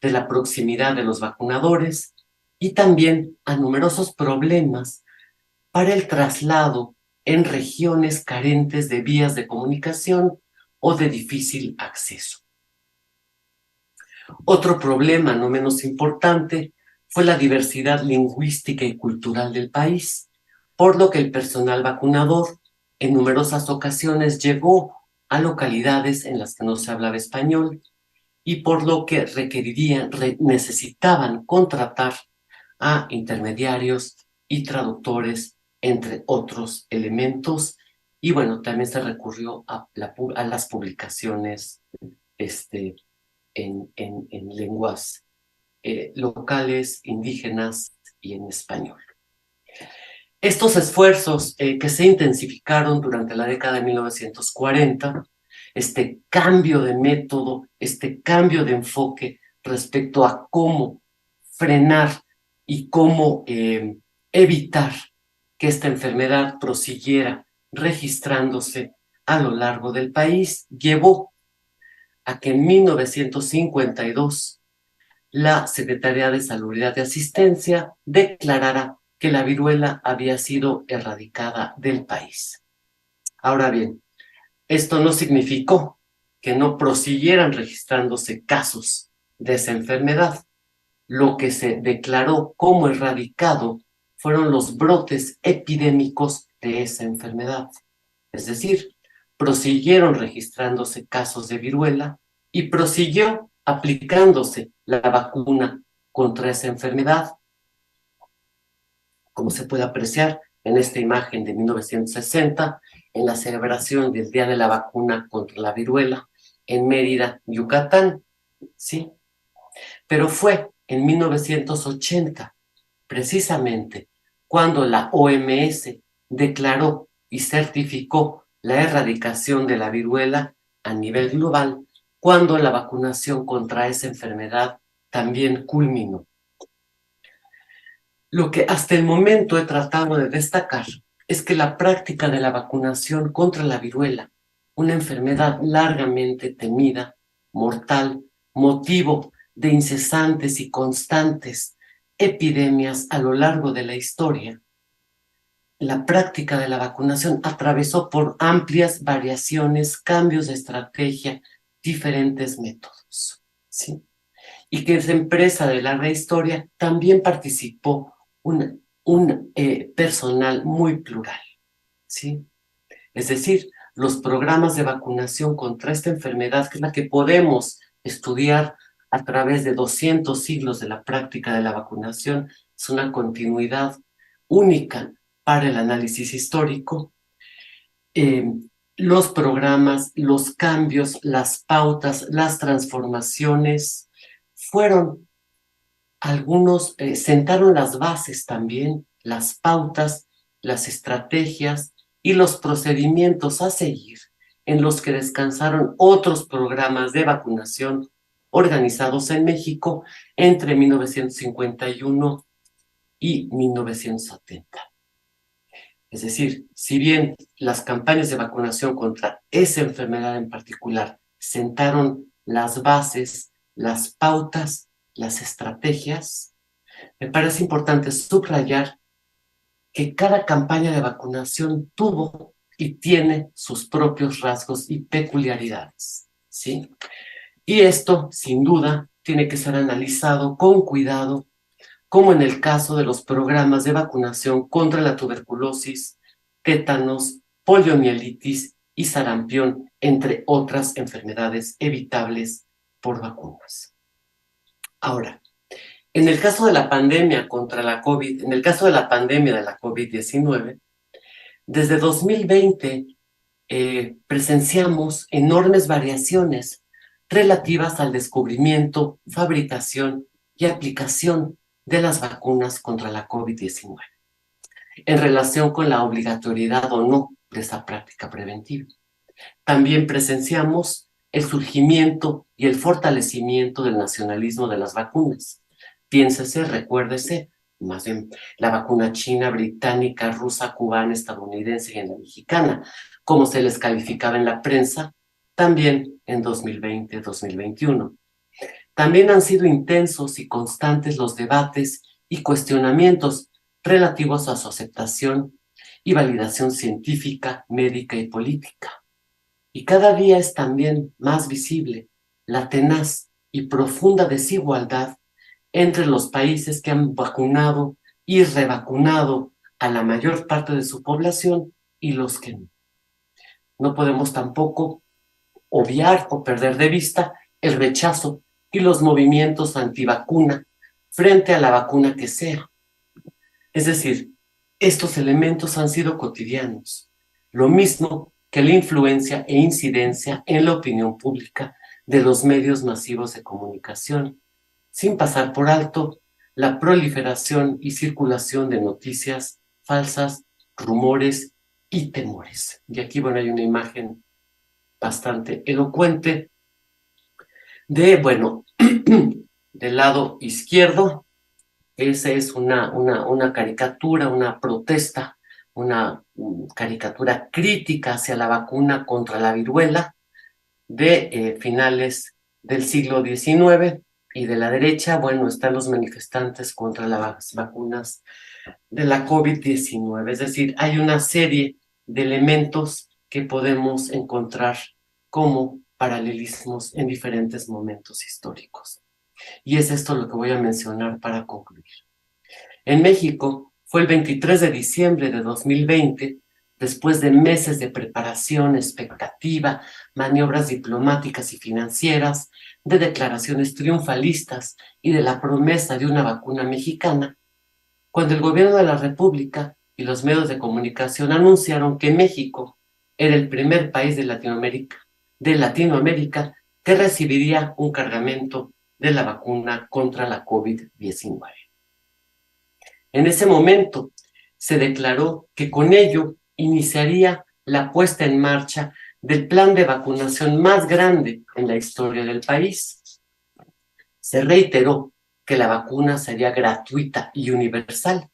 de la proximidad de los vacunadores y también a numerosos problemas para el traslado en regiones carentes de vías de comunicación o de difícil acceso. Otro problema no menos importante fue la diversidad lingüística y cultural del país, por lo que el personal vacunador en numerosas ocasiones llegó a localidades en las que no se hablaba español y por lo que necesitaban contratar a intermediarios y traductores, entre otros elementos. Y bueno, también se recurrió a las publicaciones en lenguas locales, indígenas y en español. Estos esfuerzos que se intensificaron durante la década de 1940, este cambio de método, este cambio de enfoque respecto a cómo frenar y cómo evitar que esta enfermedad prosiguiera registrándose a lo largo del país, llevó a que en 1952 la Secretaría de Salud y de Asistencia declarara que la viruela había sido erradicada del país. Ahora bien, esto no significó que no prosiguieran registrándose casos de esa enfermedad. Lo que se declaró como erradicado fueron los brotes epidémicos de esa enfermedad. Es decir, prosiguieron registrándose casos de viruela y prosiguió aplicándose la vacuna contra esa enfermedad, como se puede apreciar en esta imagen de 1960, en la celebración del Día de la Vacuna contra la Viruela en Mérida, Yucatán, ¿sí? Pero fue en 1980, precisamente, cuando la OMS declaró y certificó la erradicación de la viruela a nivel global, cuando la vacunación contra esa enfermedad también culminó. Lo que hasta el momento he tratado de destacar es que la práctica de la vacunación contra la viruela, una enfermedad largamente temida, mortal, motivo de incesantes y constantes epidemias a lo largo de la historia, la práctica de la vacunación atravesó por amplias variaciones, cambios de estrategia, diferentes métodos, ¿sí? Y que esa empresa de larga historia también participó un personal muy plural, ¿sí? Es decir, los programas de vacunación contra esta enfermedad, que es la que podemos estudiar a través de 200 siglos de la práctica de la vacunación, es una continuidad única para el análisis histórico. Los programas, los cambios, las pautas, las transformaciones fueron algunos, sentaron las bases también, las pautas, las estrategias y los procedimientos a seguir en los que descansaron otros programas de vacunación organizados en México entre 1951 y 1970. Es decir, si bien las campañas de vacunación contra esa enfermedad en particular sentaron las bases, las pautas, las estrategias, me parece importante subrayar que cada campaña de vacunación tuvo y tiene sus propios rasgos y peculiaridades, ¿sí? Y esto, sin duda, tiene que ser analizado con cuidado, como en el caso de los programas de vacunación contra la tuberculosis, tétanos, poliomielitis y sarampión, entre otras enfermedades evitables por vacunas. Ahora, en el caso de la pandemia contra la COVID, en el caso de la pandemia de la COVID-19, desde 2020 presenciamos enormes variaciones relativas al descubrimiento, fabricación y aplicación de las vacunas contra la COVID-19, en relación con la obligatoriedad o no de esa práctica preventiva. También presenciamos el surgimiento y el fortalecimiento del nacionalismo de las vacunas. Piénsese, recuérdese, más bien la vacuna china, británica, rusa, cubana, estadounidense y la mexicana, como se les calificaba en la prensa, también en 2020-2021. También han sido intensos y constantes los debates y cuestionamientos relativos a su aceptación y validación científica, médica y política. Y cada día es también más visible la tenaz y profunda desigualdad entre los países que han vacunado y revacunado a la mayor parte de su población y los que no. No podemos tampoco obviar o perder de vista el rechazo y los movimientos antivacuna frente a la vacuna que sea. Es decir, estos elementos han sido cotidianos, lo mismo que la influencia e incidencia en la opinión pública de los medios masivos de comunicación, sin pasar por alto la proliferación y circulación de noticias falsas, rumores y temores. Y aquí, bueno, hay una imagen bastante elocuente de, bueno, del lado izquierdo. Esa es una caricatura, una protesta, una caricatura crítica hacia la vacuna contra la viruela de finales del siglo XIX, y de la derecha, bueno, están los manifestantes contra las vacunas de la COVID-19. Es decir, hay una serie de elementos que podemos encontrar como paralelismos en diferentes momentos históricos. Y es esto lo que voy a mencionar para concluir. En México fue el 23 de diciembre de 2020, después de meses de preparación, expectativa, maniobras diplomáticas y financieras, de declaraciones triunfalistas y de la promesa de una vacuna mexicana, cuando el gobierno de la República y los medios de comunicación anunciaron que México era el primer país de Latinoamérica que recibiría un cargamento de la vacuna contra la COVID-19. En ese momento se declaró que con ello iniciaría la puesta en marcha del plan de vacunación más grande en la historia del país. Se reiteró que la vacuna sería gratuita y universal,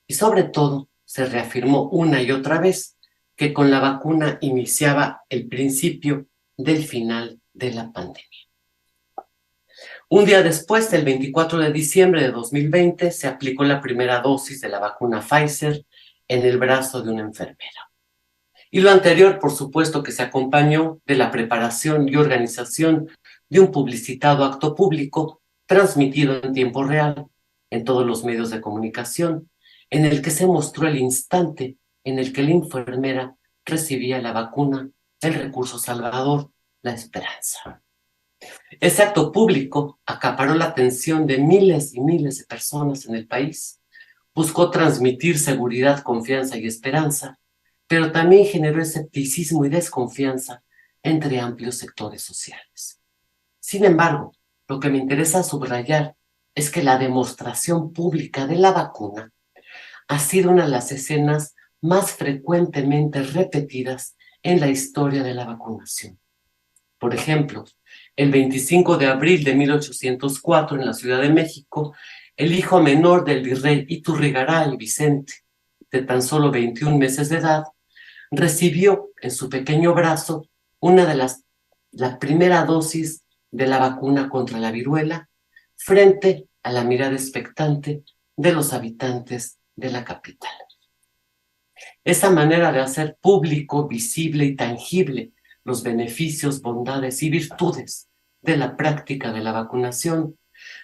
y sobre todo se reafirmó una y otra vez que con la vacuna iniciaba el principio del final de la pandemia. Un día después, el 24 de diciembre de 2020, se aplicó la primera dosis de la vacuna Pfizer en el brazo de una enfermera. Y lo anterior, por supuesto, que se acompañó de la preparación y organización de un publicitado acto público transmitido en tiempo real en todos los medios de comunicación, en el que se mostró el instante en el que la enfermera recibía la vacuna, el recurso salvador, la esperanza. Ese acto público acaparó la atención de miles y miles de personas en el país, buscó transmitir seguridad, confianza y esperanza, pero también generó escepticismo y desconfianza entre amplios sectores sociales. Sin embargo, lo que me interesa subrayar es que la demostración pública de la vacuna ha sido una de las escenas más frecuentemente repetidas en la historia de la vacunación. Por ejemplo, el 25 de abril de 1804 en la Ciudad de México, el hijo menor del virrey Iturrigaray, Vicente, de tan solo 21 meses de edad, recibió en su pequeño brazo la primera dosis de la vacuna contra la viruela frente a la mirada expectante de los habitantes de la capital. Esa manera de hacer público, visible y tangible los beneficios, bondades y virtudes de la práctica de la vacunación,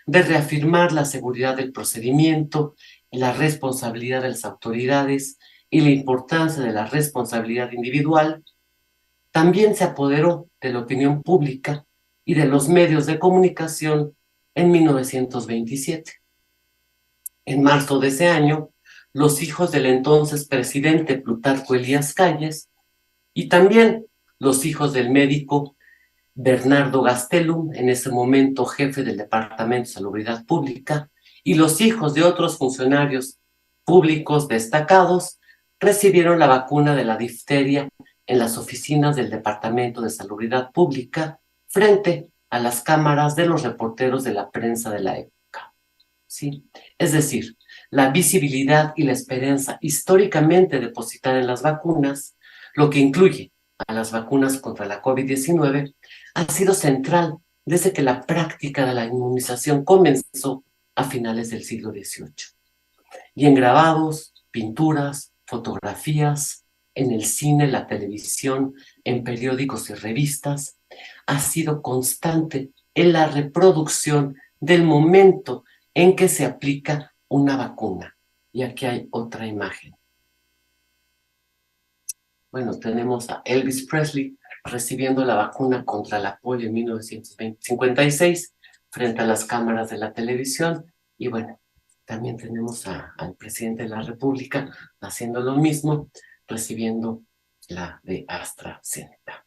de reafirmar la seguridad del procedimiento, la responsabilidad de las autoridades y la importancia de la responsabilidad individual, también se apoderó de la opinión pública y de los medios de comunicación en 1927. En marzo de ese año, los hijos del entonces presidente Plutarco Elías Calles y también los hijos del médico Bernardo Gastelum, en ese momento jefe del Departamento de Salubridad Pública, y los hijos de otros funcionarios públicos destacados recibieron la vacuna de la difteria en las oficinas del Departamento de Salubridad Pública frente a las cámaras de los reporteros de la prensa de la época. ¿Sí? Es decir, la visibilidad y la esperanza históricamente depositada en las vacunas, lo que incluye a las vacunas contra la COVID-19, ha sido central desde que la práctica de la inmunización comenzó a finales del siglo XVIII. Y en grabados, pinturas, fotografías, en el cine, la televisión, en periódicos y revistas, ha sido constante en la reproducción del momento en que se aplica una vacuna. Y aquí hay otra imagen. Bueno, tenemos a Elvis Presley recibiendo la vacuna contra la polio en 1956 frente a las cámaras de la televisión. Y bueno, también tenemos al presidente de la República haciendo lo mismo, recibiendo la de AstraZeneca.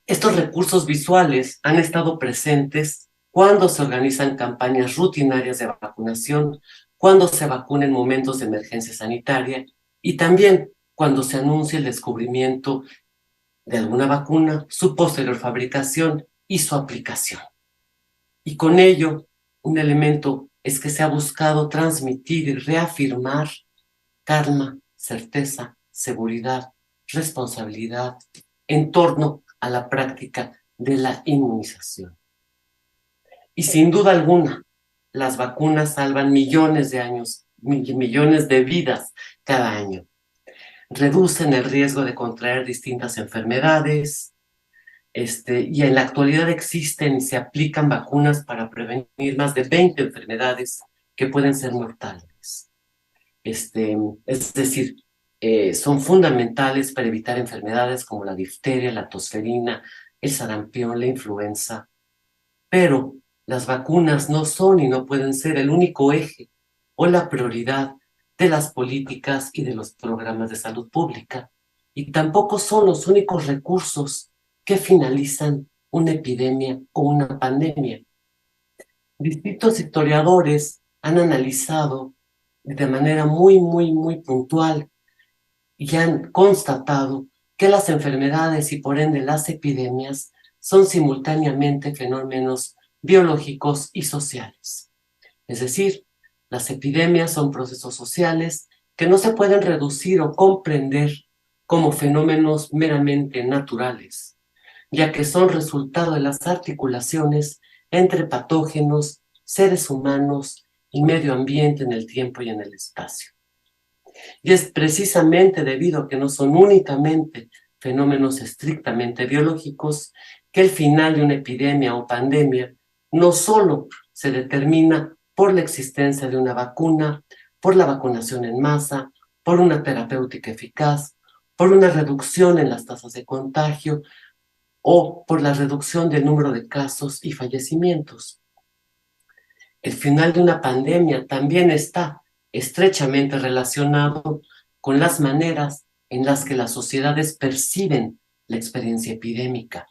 Estos recursos visuales han estado presentes cuando se organizan campañas rutinarias de vacunación, cuando se vacuna en momentos de emergencia sanitaria y también cuando se anuncia el descubrimiento de alguna vacuna, su posterior fabricación y su aplicación. Y con ello, un elemento es que se ha buscado transmitir y reafirmar calma, certeza, seguridad, responsabilidad en torno a la práctica de la inmunización. Y sin duda alguna, las vacunas salvan millones de años, millones de vidas cada año. Reducen el riesgo de contraer distintas enfermedades, y en la actualidad existen y se aplican vacunas para prevenir más de 20 enfermedades que pueden ser mortales. Es decir, son fundamentales para evitar enfermedades como la difteria, la tosferina, el sarampión, la influenza, pero las vacunas no son y no pueden ser el único eje o la prioridad de las políticas y de los programas de salud pública, y tampoco son los únicos recursos que finalizan una epidemia o una pandemia. Distintos historiadores han analizado de manera muy puntual y han constatado que las enfermedades y por ende las epidemias son simultáneamente fenómenos biológicos y sociales. Es decir, las epidemias son procesos sociales que no se pueden reducir o comprender como fenómenos meramente naturales, ya que son resultado de las articulaciones entre patógenos, seres humanos y medio ambiente en el tiempo y en el espacio. Y es precisamente debido a que no son únicamente fenómenos estrictamente biológicos que el final de una epidemia o pandemia no solo se determina por la existencia de una vacuna, por la vacunación en masa, por una terapéutica eficaz, por una reducción en las tasas de contagio o por la reducción del número de casos y fallecimientos. El final de una pandemia también está estrechamente relacionado con las maneras en las que las sociedades perciben la experiencia epidémica,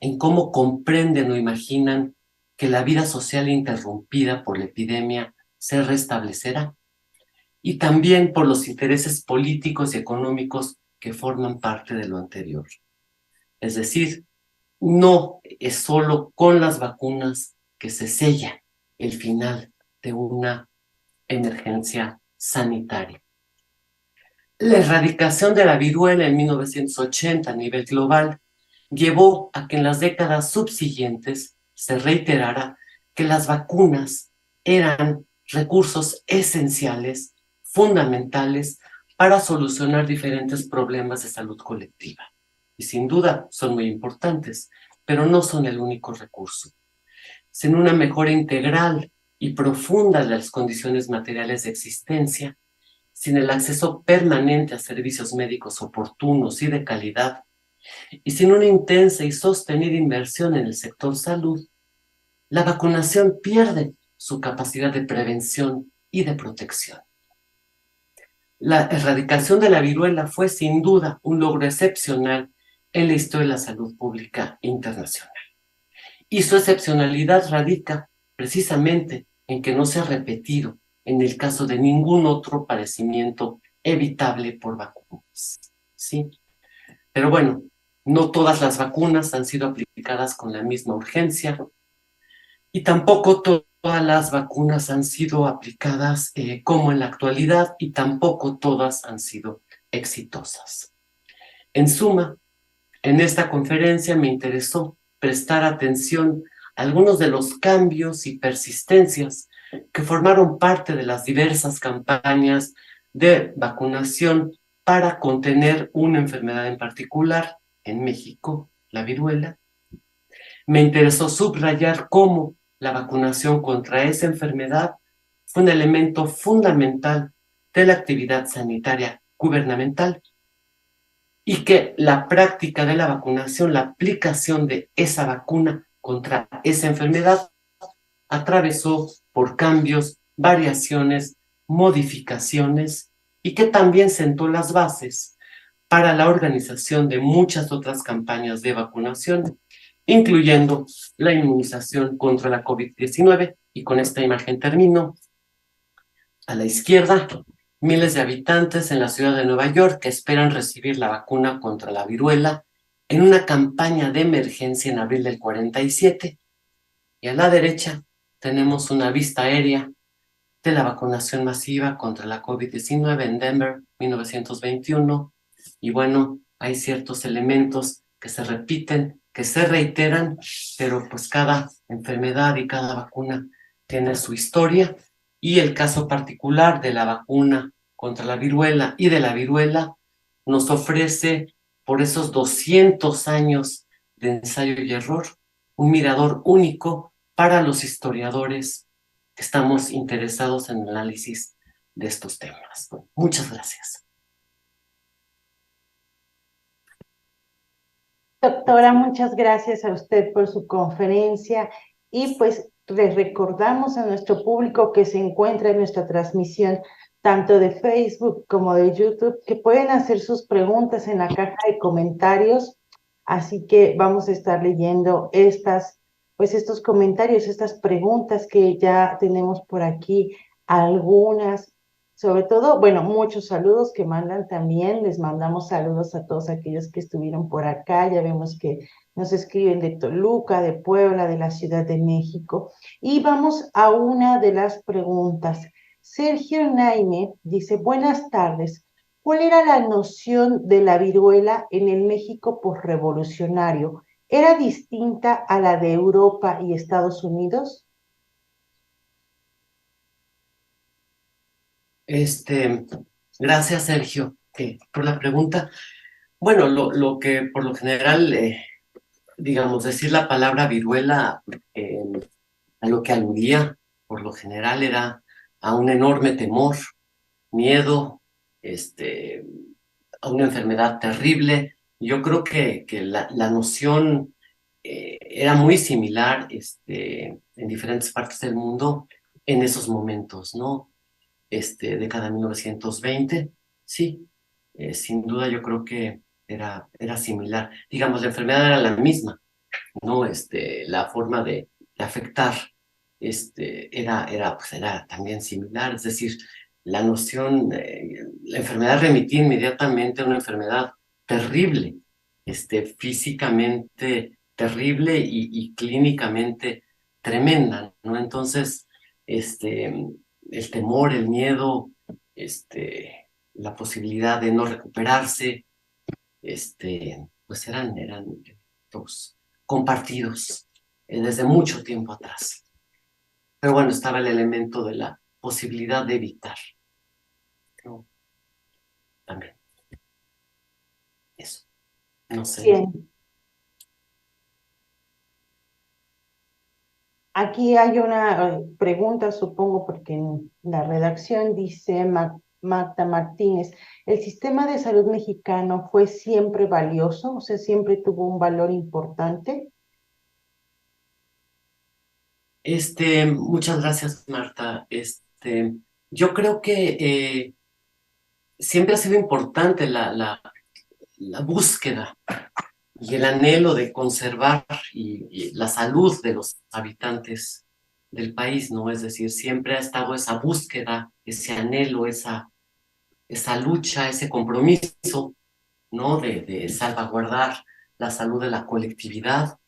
en cómo comprenden o imaginan que la vida social interrumpida por la epidemia se restablecerá, y también por los intereses políticos y económicos que forman parte de lo anterior. Es decir, no es solo con las vacunas que se sella el final de una emergencia sanitaria. La erradicación de la viruela en 1980 a nivel global llevó a que en las décadas subsiguientes se reiterara que las vacunas eran recursos esenciales, fundamentales para solucionar diferentes problemas de salud colectiva. Y sin duda son muy importantes, pero no son el único recurso. Sin una mejora integral y profunda de las condiciones materiales de existencia, sin el acceso permanente a servicios médicos oportunos y de calidad, Y sin una intensa y sostenida inversión en el sector salud, la vacunación pierde su capacidad de prevención y de protección. La erradicación de la viruela fue sin duda un logro excepcional en la historia de la salud pública internacional. Y su excepcionalidad radica precisamente en que no se ha repetido en el caso de ningún otro padecimiento evitable por vacunas. ¿Sí? Pero bueno, no todas las vacunas han sido aplicadas con la misma urgencia y tampoco todas las vacunas han sido aplicadas como en la actualidad y tampoco todas han sido exitosas. En suma, en esta conferencia me interesó prestar atención a algunos de los cambios y persistencias que formaron parte de las diversas campañas de vacunación para contener una enfermedad en particular, en México, la viruela. Me interesó subrayar cómo la vacunación contra esa enfermedad fue un elemento fundamental de la actividad sanitaria gubernamental y que la práctica de la vacunación, la aplicación de esa vacuna contra esa enfermedad, atravesó por cambios, variaciones, modificaciones y que también sentó las bases para la organización de muchas otras campañas de vacunación, incluyendo la inmunización contra la COVID-19. Y con esta imagen termino. A la izquierda, miles de habitantes en la ciudad de Nueva York que esperan recibir la vacuna contra la viruela en una campaña de emergencia en abril del 47. Y a la derecha tenemos una vista aérea de la vacunación masiva contra la COVID-19 en Denver, 1921. Y bueno, hay ciertos elementos que se repiten, que se reiteran, pero pues cada enfermedad y cada vacuna tiene su historia. Y el caso particular de la vacuna contra la viruela y de la viruela nos ofrece, por esos 200 años de ensayo y error, un mirador único para los historiadores que estamos interesados en el análisis de estos temas. Muchas gracias. Doctora, muchas gracias a usted por su conferencia y pues les recordamos a nuestro público que se encuentra en nuestra transmisión tanto de Facebook como de YouTube que pueden hacer sus preguntas en la caja de comentarios, así que vamos a estar leyendo estos comentarios, estas preguntas que ya tenemos por aquí, algunas. Sobre todo, bueno, muchos saludos que mandan también. Les mandamos saludos a todos aquellos que estuvieron por acá. Ya vemos que nos escriben de Toluca, de Puebla, de la Ciudad de México. Y vamos a una de las preguntas. Sergio Naime dice, buenas tardes. ¿Cuál era la noción de la viruela en el México posrevolucionario? ¿Era distinta a la de Europa y Estados Unidos? Gracias, Sergio, por la pregunta. Bueno, lo que por lo general, digamos, decir la palabra viruela, eh, a lo que aludía, por lo general, era a un enorme temor, miedo, a una enfermedad terrible. Yo creo que la noción era muy similar en diferentes partes del mundo en esos momentos, ¿no? Década de 1920, sí, sin duda yo creo que era similar. Digamos, la enfermedad era la misma, ¿no? La forma de afectar pues era también similar, es decir, la noción, la enfermedad remitía inmediatamente a una enfermedad terrible, físicamente terrible y clínicamente tremenda, ¿no? Entonces, el temor, el miedo, la posibilidad de no recuperarse, pues eran todos compartidos desde mucho tiempo atrás. Pero bueno, estaba el elemento de la posibilidad de evitar, ¿no? También, eso, no sé. Bien. Aquí hay una pregunta, supongo, porque en la redacción dice Marta Martínez. ¿El sistema de salud mexicano fue siempre valioso? O sea, ¿siempre tuvo un valor importante? Muchas gracias, Marta. Yo creo que siempre ha sido importante la búsqueda y el anhelo de conservar y la salud de los habitantes del país, ¿no? Es decir, siempre ha estado esa búsqueda, ese anhelo, esa lucha, ese compromiso, ¿no? De salvaguardar la salud de la colectividad,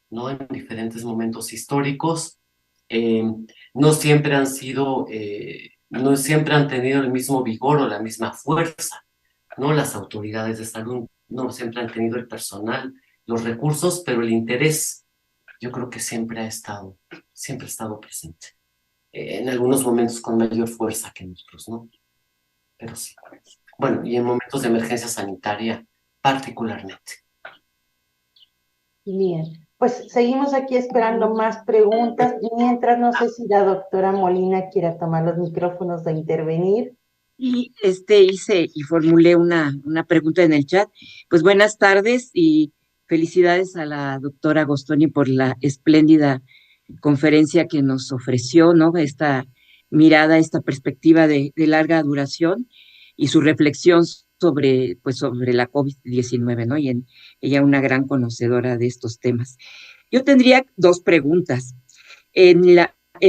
¿no? En diferentes momentos históricos. Eh, no siempre han sido, no siempre han tenido el mismo vigor o la misma fuerza, ¿no? Las autoridades de salud no siempre han tenido el personal, los recursos, pero el interés, yo creo que siempre ha estado presente. En algunos momentos con mayor fuerza que en otros, ¿no? Pero sí. Bueno, y en momentos de emergencia sanitaria particularmente. Bien, pues seguimos aquí esperando más preguntas. Mientras, no sé si la doctora Molina quiera tomar los micrófonos de intervenir. Y hice y formulé una pregunta en el chat. Pues buenas tardes y felicidades a la doctora Agostoni por la espléndida conferencia que nos ofreció, ¿no? Esta mirada, esta perspectiva de larga duración y su reflexión sobre, pues, sobre la COVID-19, ¿no? Ella una gran conocedora de estos temas. Yo tendría dos preguntas. En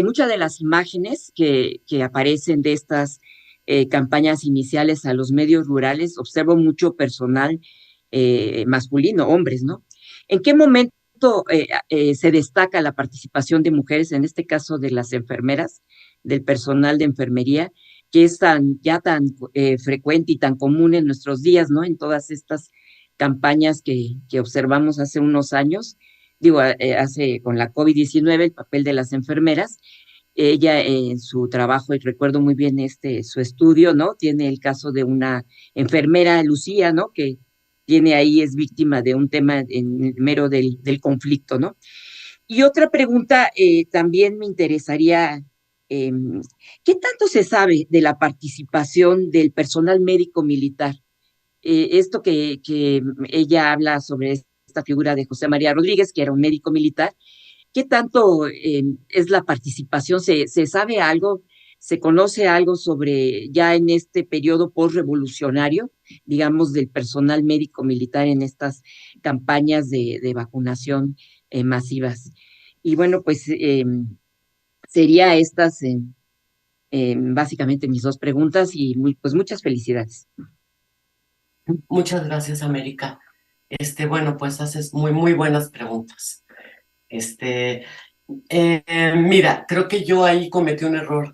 muchas de las imágenes que aparecen de estas campañas iniciales a los medios rurales, observo mucho personal masculino, hombres, ¿no? ¿En qué momento se destaca la participación de mujeres, en este caso de las enfermeras, del personal de enfermería, que es tan frecuente y tan común en nuestros días, ¿no? En todas estas campañas que observamos hace unos años, digo, hace con la COVID-19, el papel de las enfermeras. Ella en su trabajo, y recuerdo muy bien su estudio, ¿no? Tiene el caso de una enfermera, Lucía, ¿no? Que tiene ahí, es víctima de un tema en el mero del conflicto, ¿no? Y otra pregunta también me interesaría, eh, ¿qué tanto se sabe de la participación del personal médico militar? Esto que ella habla sobre esta figura de José María Rodríguez, que era un médico militar. ¿Qué tanto es la participación? ¿Se sabe algo? ¿Se conoce algo sobre ya en este periodo postrevolucionario, digamos, del personal médico militar en estas campañas de vacunación masivas? Y bueno, pues sería estas básicamente mis dos preguntas y pues muchas felicidades. Muchas gracias, América. Bueno, pues haces muy, muy buenas preguntas. Mira, creo que yo ahí cometí un error.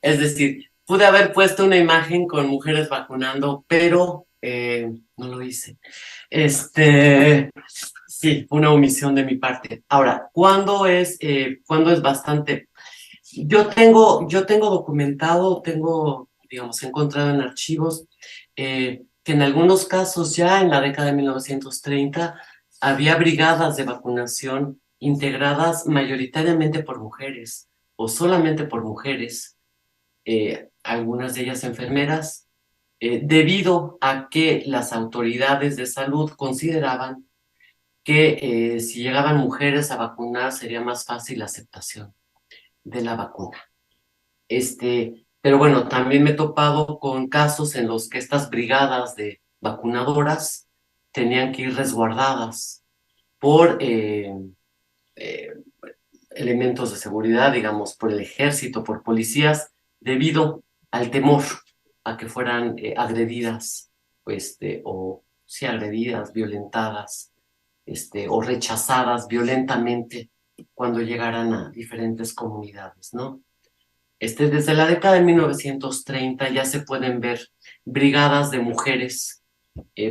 Es decir, pude haber puesto una imagen con mujeres vacunando, pero no lo hice. Sí, una omisión de mi parte. Ahora, ¿cuándo es bastante? Yo tengo documentado, digamos, encontrado en archivos que en algunos casos ya en la década de 1930 había brigadas de vacunación integradas mayoritariamente por mujeres o solamente por mujeres, algunas de ellas enfermeras, debido a que las autoridades de salud consideraban que si llegaban mujeres a vacunar sería más fácil la aceptación de la vacuna. Pero bueno, también me he topado con casos en los que estas brigadas de vacunadoras tenían que ir resguardadas por eh, elementos de seguridad, digamos, por el ejército, por policías, debido al temor a que fueran agredidas, o sí, agredidas, violentadas, o rechazadas violentamente cuando llegaran a diferentes comunidades, ¿no? Desde la década de 1930 ya se pueden ver brigadas de mujeres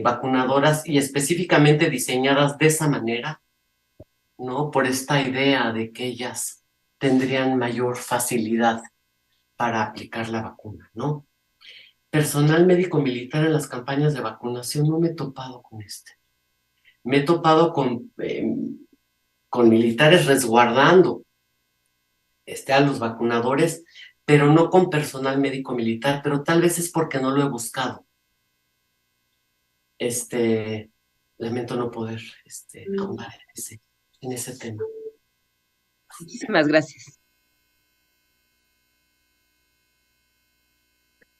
vacunadoras y específicamente diseñadas de esa manera, ¿no? Por esta idea de que ellas tendrían mayor facilidad para aplicar la vacuna, ¿no? Personal médico militar en las campañas de vacunación no me he topado con Me he topado con militares resguardando a los vacunadores, pero no con personal médico militar, pero tal vez es porque no lo he buscado. Lamento no poder ahondar en ese tema. Muchísimas gracias.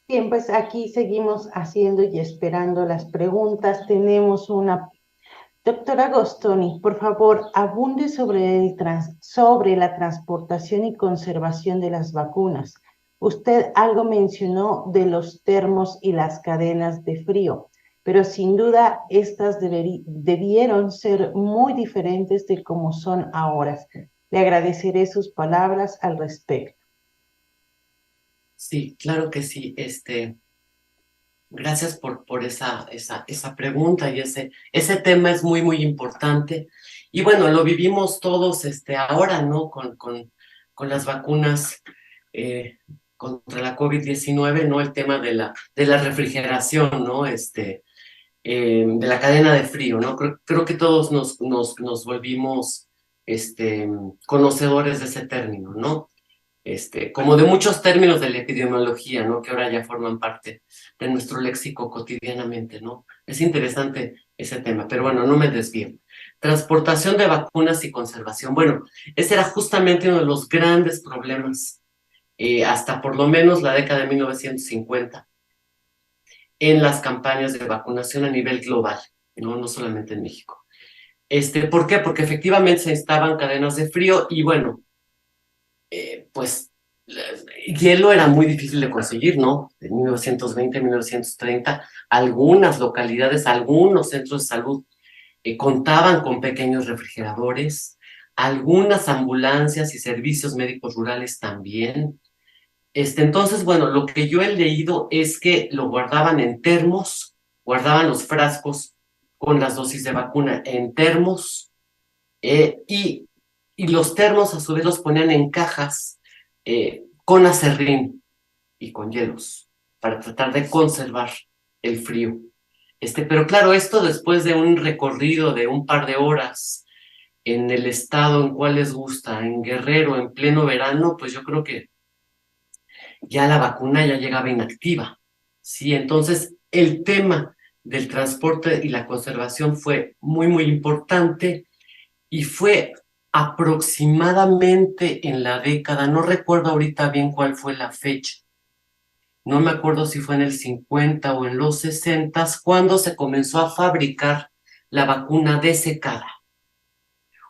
Bien, pues aquí seguimos haciendo y esperando las preguntas. Tenemos una. Doctora Gostoni, por favor, abunde sobre la transportación y conservación de las vacunas. Usted algo mencionó de los termos y las cadenas de frío, pero sin duda estas debieron ser muy diferentes de como son ahora. Le agradeceré sus palabras al respecto. Sí, claro que sí. Gracias por esa pregunta y ese tema es muy, muy importante. Y bueno, lo vivimos todos ahora, ¿no? Con las vacunas contra la COVID-19, ¿no? El tema de la refrigeración, ¿no? De la cadena de frío, ¿no? Creo que todos nos volvimos conocedores de ese término, ¿no? Como de muchos términos de la epidemiología, ¿no? Que ahora ya forman parte de nuestro léxico cotidianamente, ¿no? Es interesante ese tema, pero bueno, no me desvío. Transportación de vacunas y conservación. Bueno, ese era justamente uno de los grandes problemas, hasta por lo menos la década de 1950, en las campañas de vacunación a nivel global, ¿no? No solamente en México. ¿Por qué? Porque efectivamente se instaban cadenas de frío y bueno, pues hielo era muy difícil de conseguir, ¿no? En 1920, 1930, algunas localidades, algunos centros de salud contaban con pequeños refrigeradores, algunas ambulancias y servicios médicos rurales también. Entonces, bueno, lo que yo he leído es que lo guardaban en termos, guardaban los frascos con las dosis de vacuna en termos, y los termos a su vez los ponían en cajas con acerrín y con hielos para tratar de conservar el frío. Pero claro, esto después de un recorrido de un par de horas en el estado en cual les gusta, en Guerrero, en pleno verano, pues yo creo que ya la vacuna ya llegaba inactiva, ¿sí? Entonces, el tema del transporte y la conservación fue muy, muy importante y fue aproximadamente en la década, no recuerdo ahorita bien cuál fue la fecha, no me acuerdo si fue en el 50 o en los 60, cuando se comenzó a fabricar la vacuna desecada,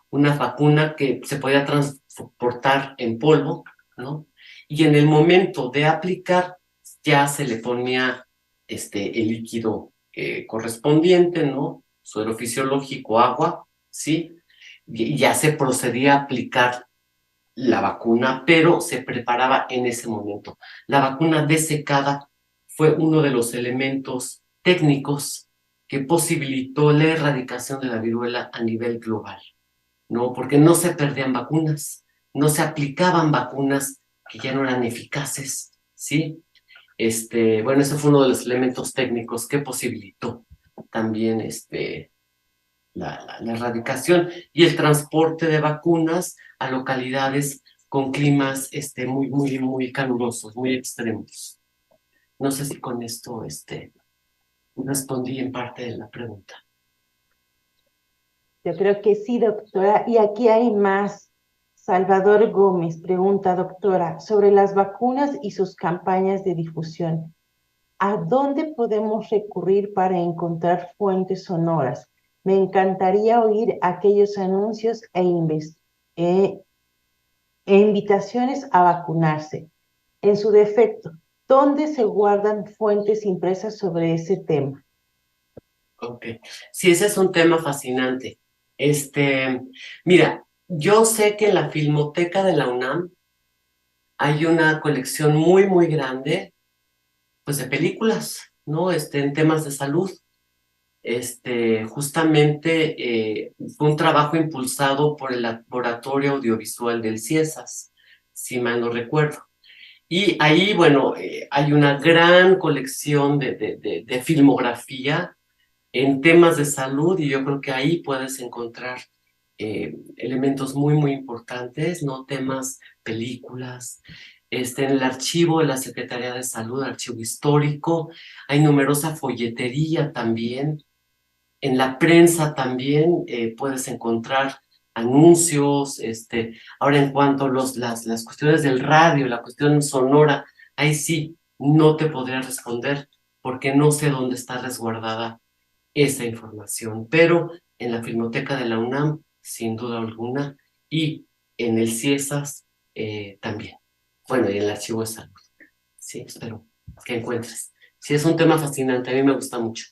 una vacuna que se podía transportar en polvo, ¿no? Y en el momento de aplicar ya se le ponía el líquido correspondiente, ¿no? Suero fisiológico, agua, ¿sí? Y ya se procedía a aplicar la vacuna, pero se preparaba en ese momento. La vacuna desecada fue uno de los elementos técnicos que posibilitó la erradicación de la viruela a nivel global, ¿no? Porque no se perdían vacunas, no se aplicaban vacunas que ya no eran eficaces, ¿sí? Bueno, ese fue uno de los elementos técnicos que posibilitó también la erradicación y el transporte de vacunas a localidades con climas muy, muy, muy calurosos, muy extremos. No sé si con esto respondí en parte de la pregunta. Yo creo que sí, doctora. Y aquí hay más. Salvador Gómez pregunta, doctora, sobre las vacunas y sus campañas de difusión. ¿A dónde podemos recurrir para encontrar fuentes sonoras? Me encantaría oír aquellos anuncios e invitaciones a vacunarse. En su defecto, ¿dónde se guardan fuentes impresas sobre ese tema? Ok, sí, ese es un tema fascinante. Mira, yo sé que en la Filmoteca de la UNAM hay una colección muy, muy grande, pues, de películas, ¿no? En temas de salud. Justamente fue un trabajo impulsado por el Laboratorio Audiovisual del CIESAS, si mal no recuerdo. Y ahí, bueno, hay una gran colección de filmografía en temas de salud y yo creo que ahí puedes encontrar elementos muy, muy importantes, ¿no? Temas, películas. En el archivo de la Secretaría de Salud, archivo histórico, hay numerosa folletería también. En la prensa también puedes encontrar anuncios. Ahora en cuanto a las cuestiones del radio, la cuestión sonora, ahí sí no te podría responder porque no sé dónde está resguardada esa información, pero en la Filmoteca de la UNAM, sin duda alguna, y en el CIESAS también. Bueno, y en el Archivo de Salud. Sí, espero que encuentres. Sí, es un tema fascinante, a mí me gusta mucho.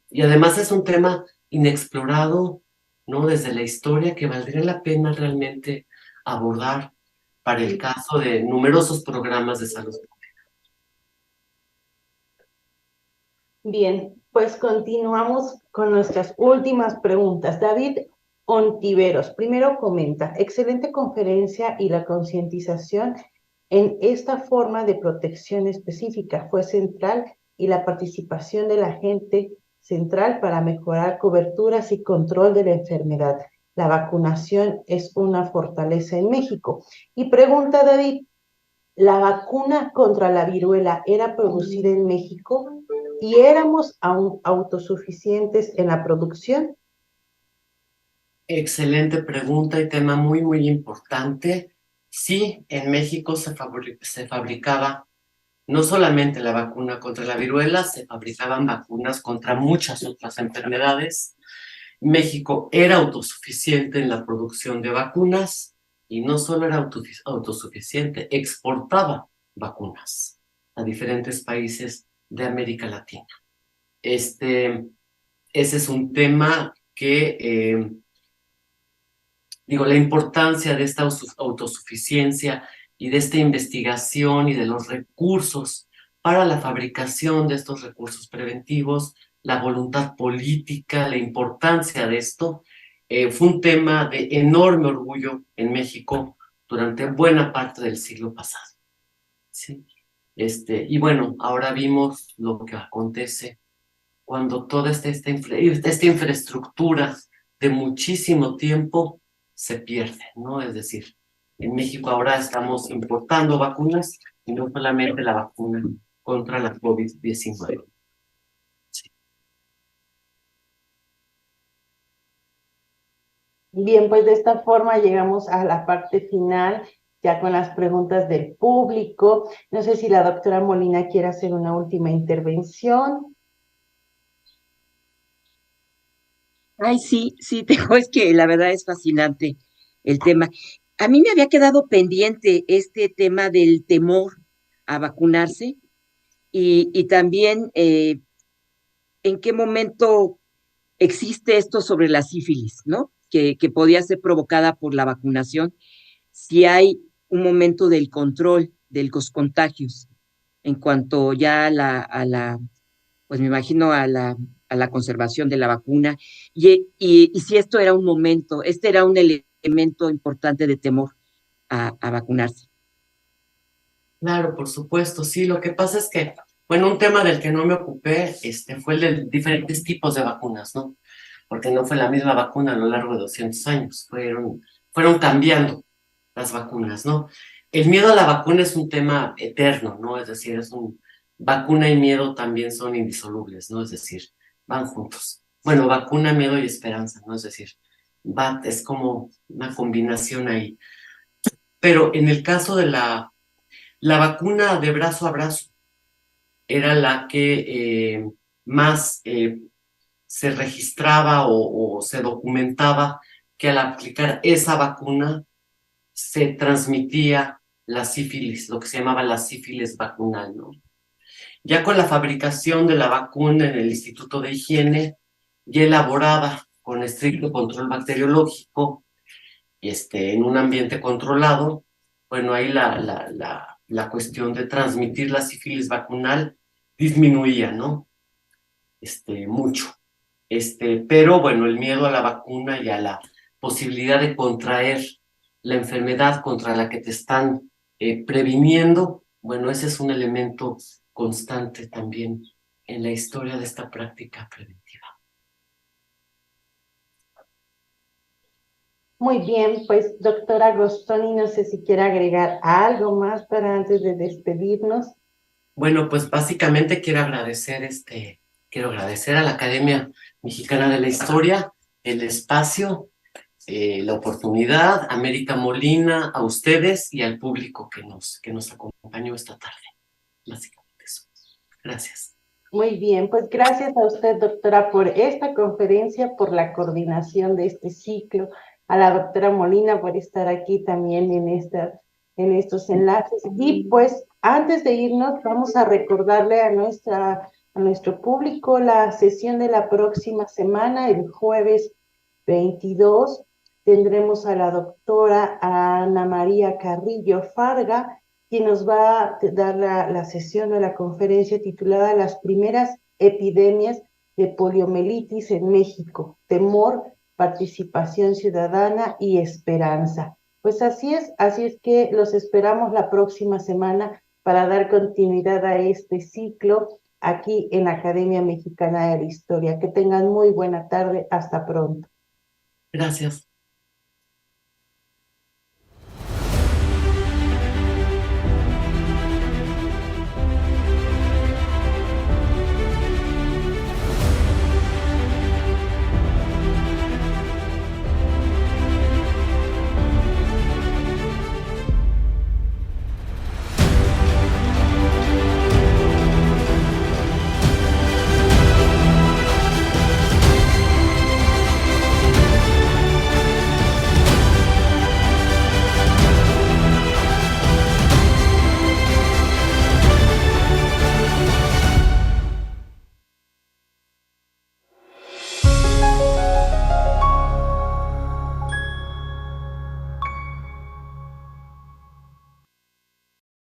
Y además es un tema inexplorado, ¿no? Desde la historia que valdría la pena realmente abordar para el caso de numerosos programas de salud. Bien, pues continuamos con nuestras últimas preguntas. David Ontiveros, primero comenta, excelente conferencia y la concientización en esta forma de protección específica fue central y la participación de la gente central para mejorar coberturas y control de la enfermedad. La vacunación es una fortaleza en México. Y pregunta David, ¿la vacuna contra la viruela era producida en México y éramos aún autosuficientes en la producción? Excelente pregunta y tema muy, muy importante. Sí, en México se fabricaba no solamente la vacuna contra la viruela, se fabricaban vacunas contra muchas otras enfermedades. México era autosuficiente en la producción de vacunas y no solo era autosuficiente, exportaba vacunas a diferentes países de América Latina. Ese es un tema que digo, la importancia de esta autosuficiencia y de esta investigación y de los recursos para la fabricación de estos recursos preventivos, la voluntad política, la importancia de esto, fue un tema de enorme orgullo en México durante buena parte del siglo pasado. ¿Sí? Y bueno, ahora vimos lo que acontece cuando toda esta infraestructura de muchísimo tiempo se pierde, ¿no? Es decir, en México ahora estamos importando vacunas y no solamente la vacuna contra la COVID-19. Sí. Bien, pues de esta forma llegamos a la parte final, ya con las preguntas del público. No sé si la doctora Molina quiere hacer una última intervención. Ay, sí, sí, tengo, es que la verdad es fascinante el tema. A mí me había quedado pendiente este tema del temor a vacunarse y también en qué momento existe esto sobre la sífilis, ¿no? Que podía ser provocada por la vacunación, si hay un momento del control de los contagios en cuanto ya pues me imagino a la conservación de la vacuna, y si esto era un momento, este era un elemento importante de temor a vacunarse. Claro, por supuesto, sí. Lo que pasa es que, bueno, un tema del que no me ocupé fue el de diferentes tipos de vacunas, ¿no? Porque no fue la misma vacuna a lo largo de 200 años, fueron cambiando las vacunas, ¿no? El miedo a la vacuna es un tema eterno, ¿no? Es decir, vacuna y miedo también son indisolubles, ¿no? Es decir, van juntos. Bueno, vacuna, miedo y esperanza, ¿no? Es decir, es como una combinación ahí. Pero en el caso de la vacuna de brazo a brazo era la que más se registraba o se documentaba que al aplicar esa vacuna se transmitía la sífilis, lo que se llamaba la sífilis vacunal, ¿no? Ya con la fabricación de la vacuna en el Instituto de Higiene, ya elaborada con estricto control bacteriológico, en un ambiente controlado, bueno, ahí la cuestión de transmitir la sífilis vacunal disminuía, ¿no? Mucho. Pero bueno, el miedo a la vacuna y a la posibilidad de contraer la enfermedad contra la que te están previniendo, bueno, ese es un elemento constante también en la historia de esta práctica preventiva. Muy bien, pues doctora Gostoni, no sé si quiere agregar algo más para antes de despedirnos. Bueno, pues básicamente quiero agradecer a la Academia Mexicana de la Historia el espacio, la oportunidad, a América Molina, a ustedes y al público que nos acompañó esta tarde. Básicamente eso. Gracias. Muy bien, pues gracias a usted, doctora, por esta conferencia, por la coordinación de este ciclo, a la doctora Molina por estar aquí también en estos enlaces. Y pues antes de irnos, vamos a recordarle a nuestro público la sesión de la próxima semana, el jueves 22. Tendremos a la doctora Ana María Carrillo Farga, quien nos va a dar la sesión de la conferencia titulada Las primeras epidemias de poliomielitis en México, temor, participación ciudadana y esperanza. Pues así es que los esperamos la próxima semana para dar continuidad a este ciclo aquí en la Academia Mexicana de la Historia. Que tengan muy buena tarde. Hasta pronto. Gracias.